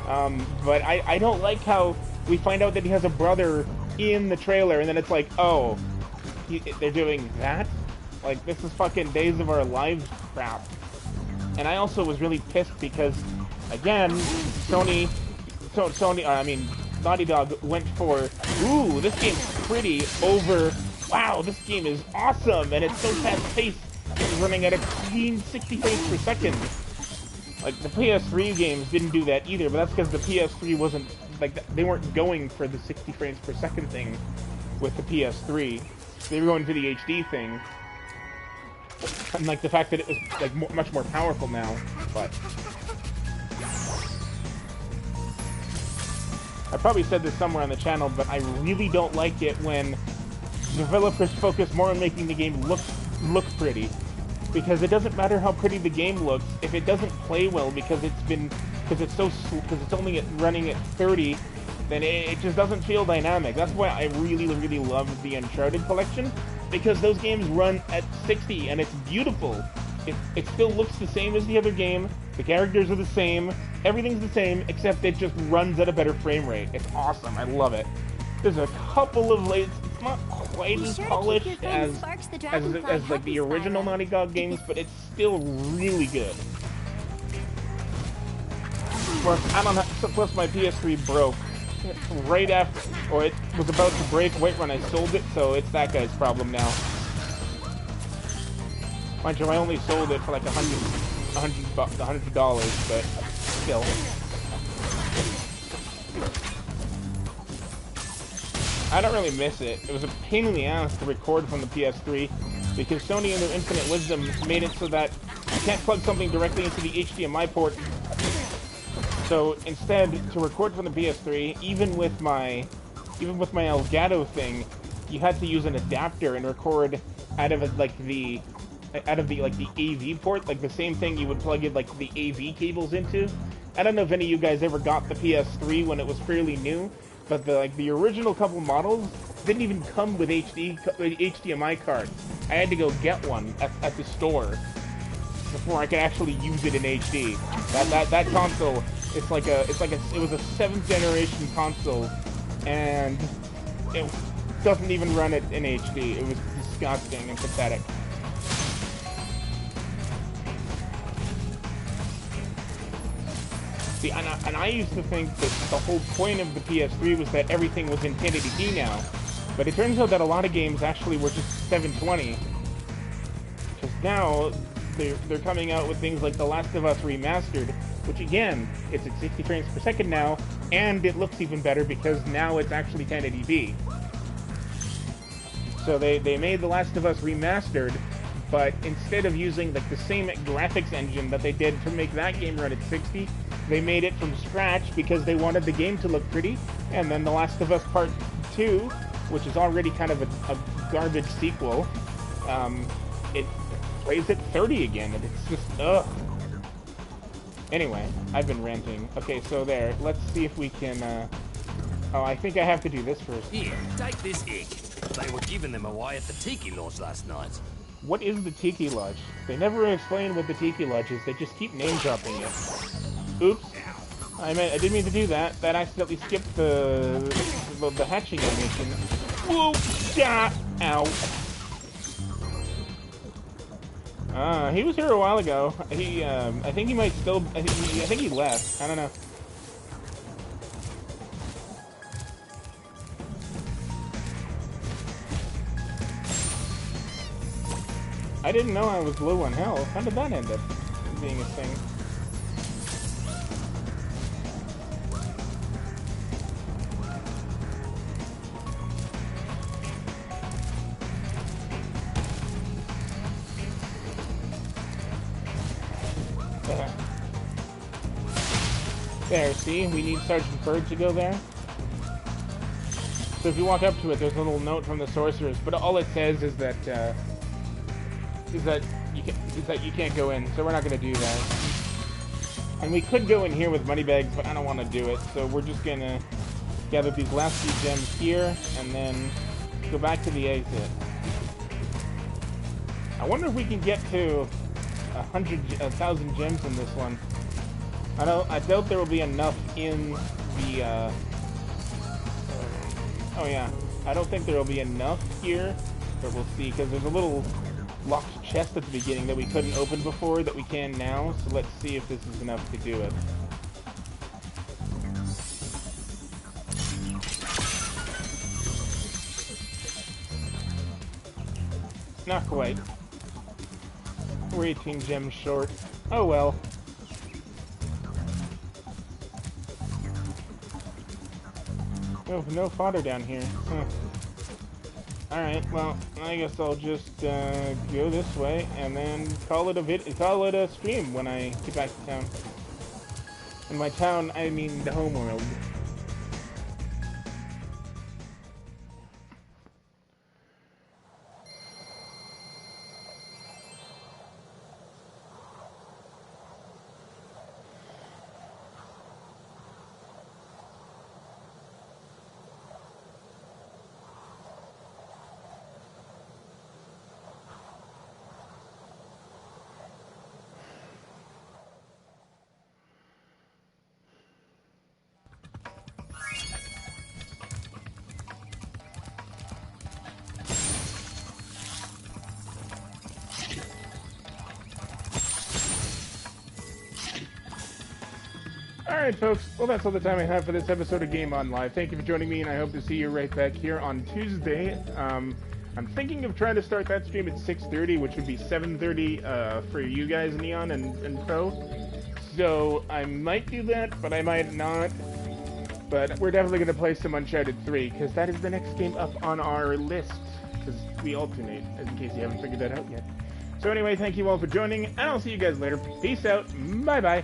But I don't like how we find out that he has a brother in the trailer, and then it's like, oh, they're doing that? Like, this is fucking Days of Our Lives crap. And I also was really pissed because, again, Naughty Dog went for, ooh, this game's pretty, over, wow, this game is awesome, and it's so fast-paced, it's running at a clean 60 frames per second. Like, the PS3 games didn't do that either, but that's because the PS3 wasn't, like, they weren't going for the 60 frames per second thing with the PS3. They were going for the HD thing. And, like, the fact that it was, like, much more powerful now, but I probably said this somewhere on the channel, but I really don't like it when developers focus more on making the game look pretty. Because it doesn't matter how pretty the game looks, if it doesn't play well because it's only running at 30, then it just doesn't feel dynamic. That's why I really, really love the Uncharted collection, because those games run at 60 and it's beautiful. It still looks the same as the other game, the characters are the same, everything's the same, except it just runs at a better frame rate. It's awesome, I love it. There's a couple of it's not quite as polished as like the original Naughty Dog games, but it's still really good. Plus my PS3 broke right after, or it was about to break right when I sold it, so it's that guy's problem now. Mind you, I only sold it for like $100, but still. I don't really miss it. It was a pain in the ass to record from the PS3 because Sony in their infinite wisdom made it so that you can't plug something directly into the HDMI port. So instead, to record from the PS3, even with my Elgato thing, you had to use an adapter and record out of the AV port, like the same thing you would plug in like the AV cables into. I don't know if any of you guys ever got the PS3 when it was fairly new, but the original couple models didn't even come with HDMI cards. I had to go get one at the store before I could actually use it in HD. That console, it was a 7th generation console, and it doesn't even run it in HD. It was disgusting and pathetic. See, and I used to think that the whole point of the PS3 was that everything was in 1080p now, but it turns out that a lot of games actually were just 720. Because now they're coming out with things like The Last of Us Remastered, which again, it's at 60 frames per second now, and it looks even better because now it's actually 1080p. So they made The Last of Us Remastered, but instead of using like the same graphics engine that they did to make that game run at 60, they made it from scratch because they wanted the game to look pretty. And then The Last of Us Part 2, which is already kind of a garbage sequel, it plays at 30 again, and it's just, ugh. Anyway, I've been ranting. Okay, so there. Let's see if we can, oh, I think I have to do this first. Here, take this egg. They were giving them away at the Tiki Lodge last night. What is the Tiki Lodge? They never explain what the Tiki Lodge is. They just keep name-dropping it. Oops. I didn't mean to do that. That accidentally skipped the hatching animation. Whoa! Yeah! Ow. He was here a while ago. He, I think he might still... I think he left. I don't know. I didn't know I was low on health. How did that end up being a thing? There, see? We need Sergeant Bird to go there. So if you walk up to it, there's a little note from the sorceress, but all it says is that you can't go in, so we're not going to do that. And we could go in here with money bags, but I don't want to do it, so we're just going to gather these last few gems here, and then go back to the exit. I wonder if we can get to 1,000 gems in this one. I doubt there will be enough in the, oh yeah, I don't think there will be enough here, but we'll see, because there's a little locked chest at the beginning that we couldn't open before that we can now, so let's see if this is enough to do it. Not quite. We're 18 gems short. Oh well. Oh, no fodder down here. Huh. Alright, well, I guess I'll just go this way and then call it a stream when I get back to town. In my town, I mean the homeworld. Alright folks, well that's all the time I have for this episode of Game On Live. Thank you for joining me, and I hope to see you right back here on Tuesday. I'm thinking of trying to start that stream at 6:30, which would be 7:30 for you guys, Neon and Pro. So I might do that, but I might not. But we're definitely going to play some Uncharted 3, because that is the next game up on our list, because we alternate, as in case you haven't figured that out yet. So anyway, thank you all for joining, and I'll see you guys later. Peace out, bye-bye.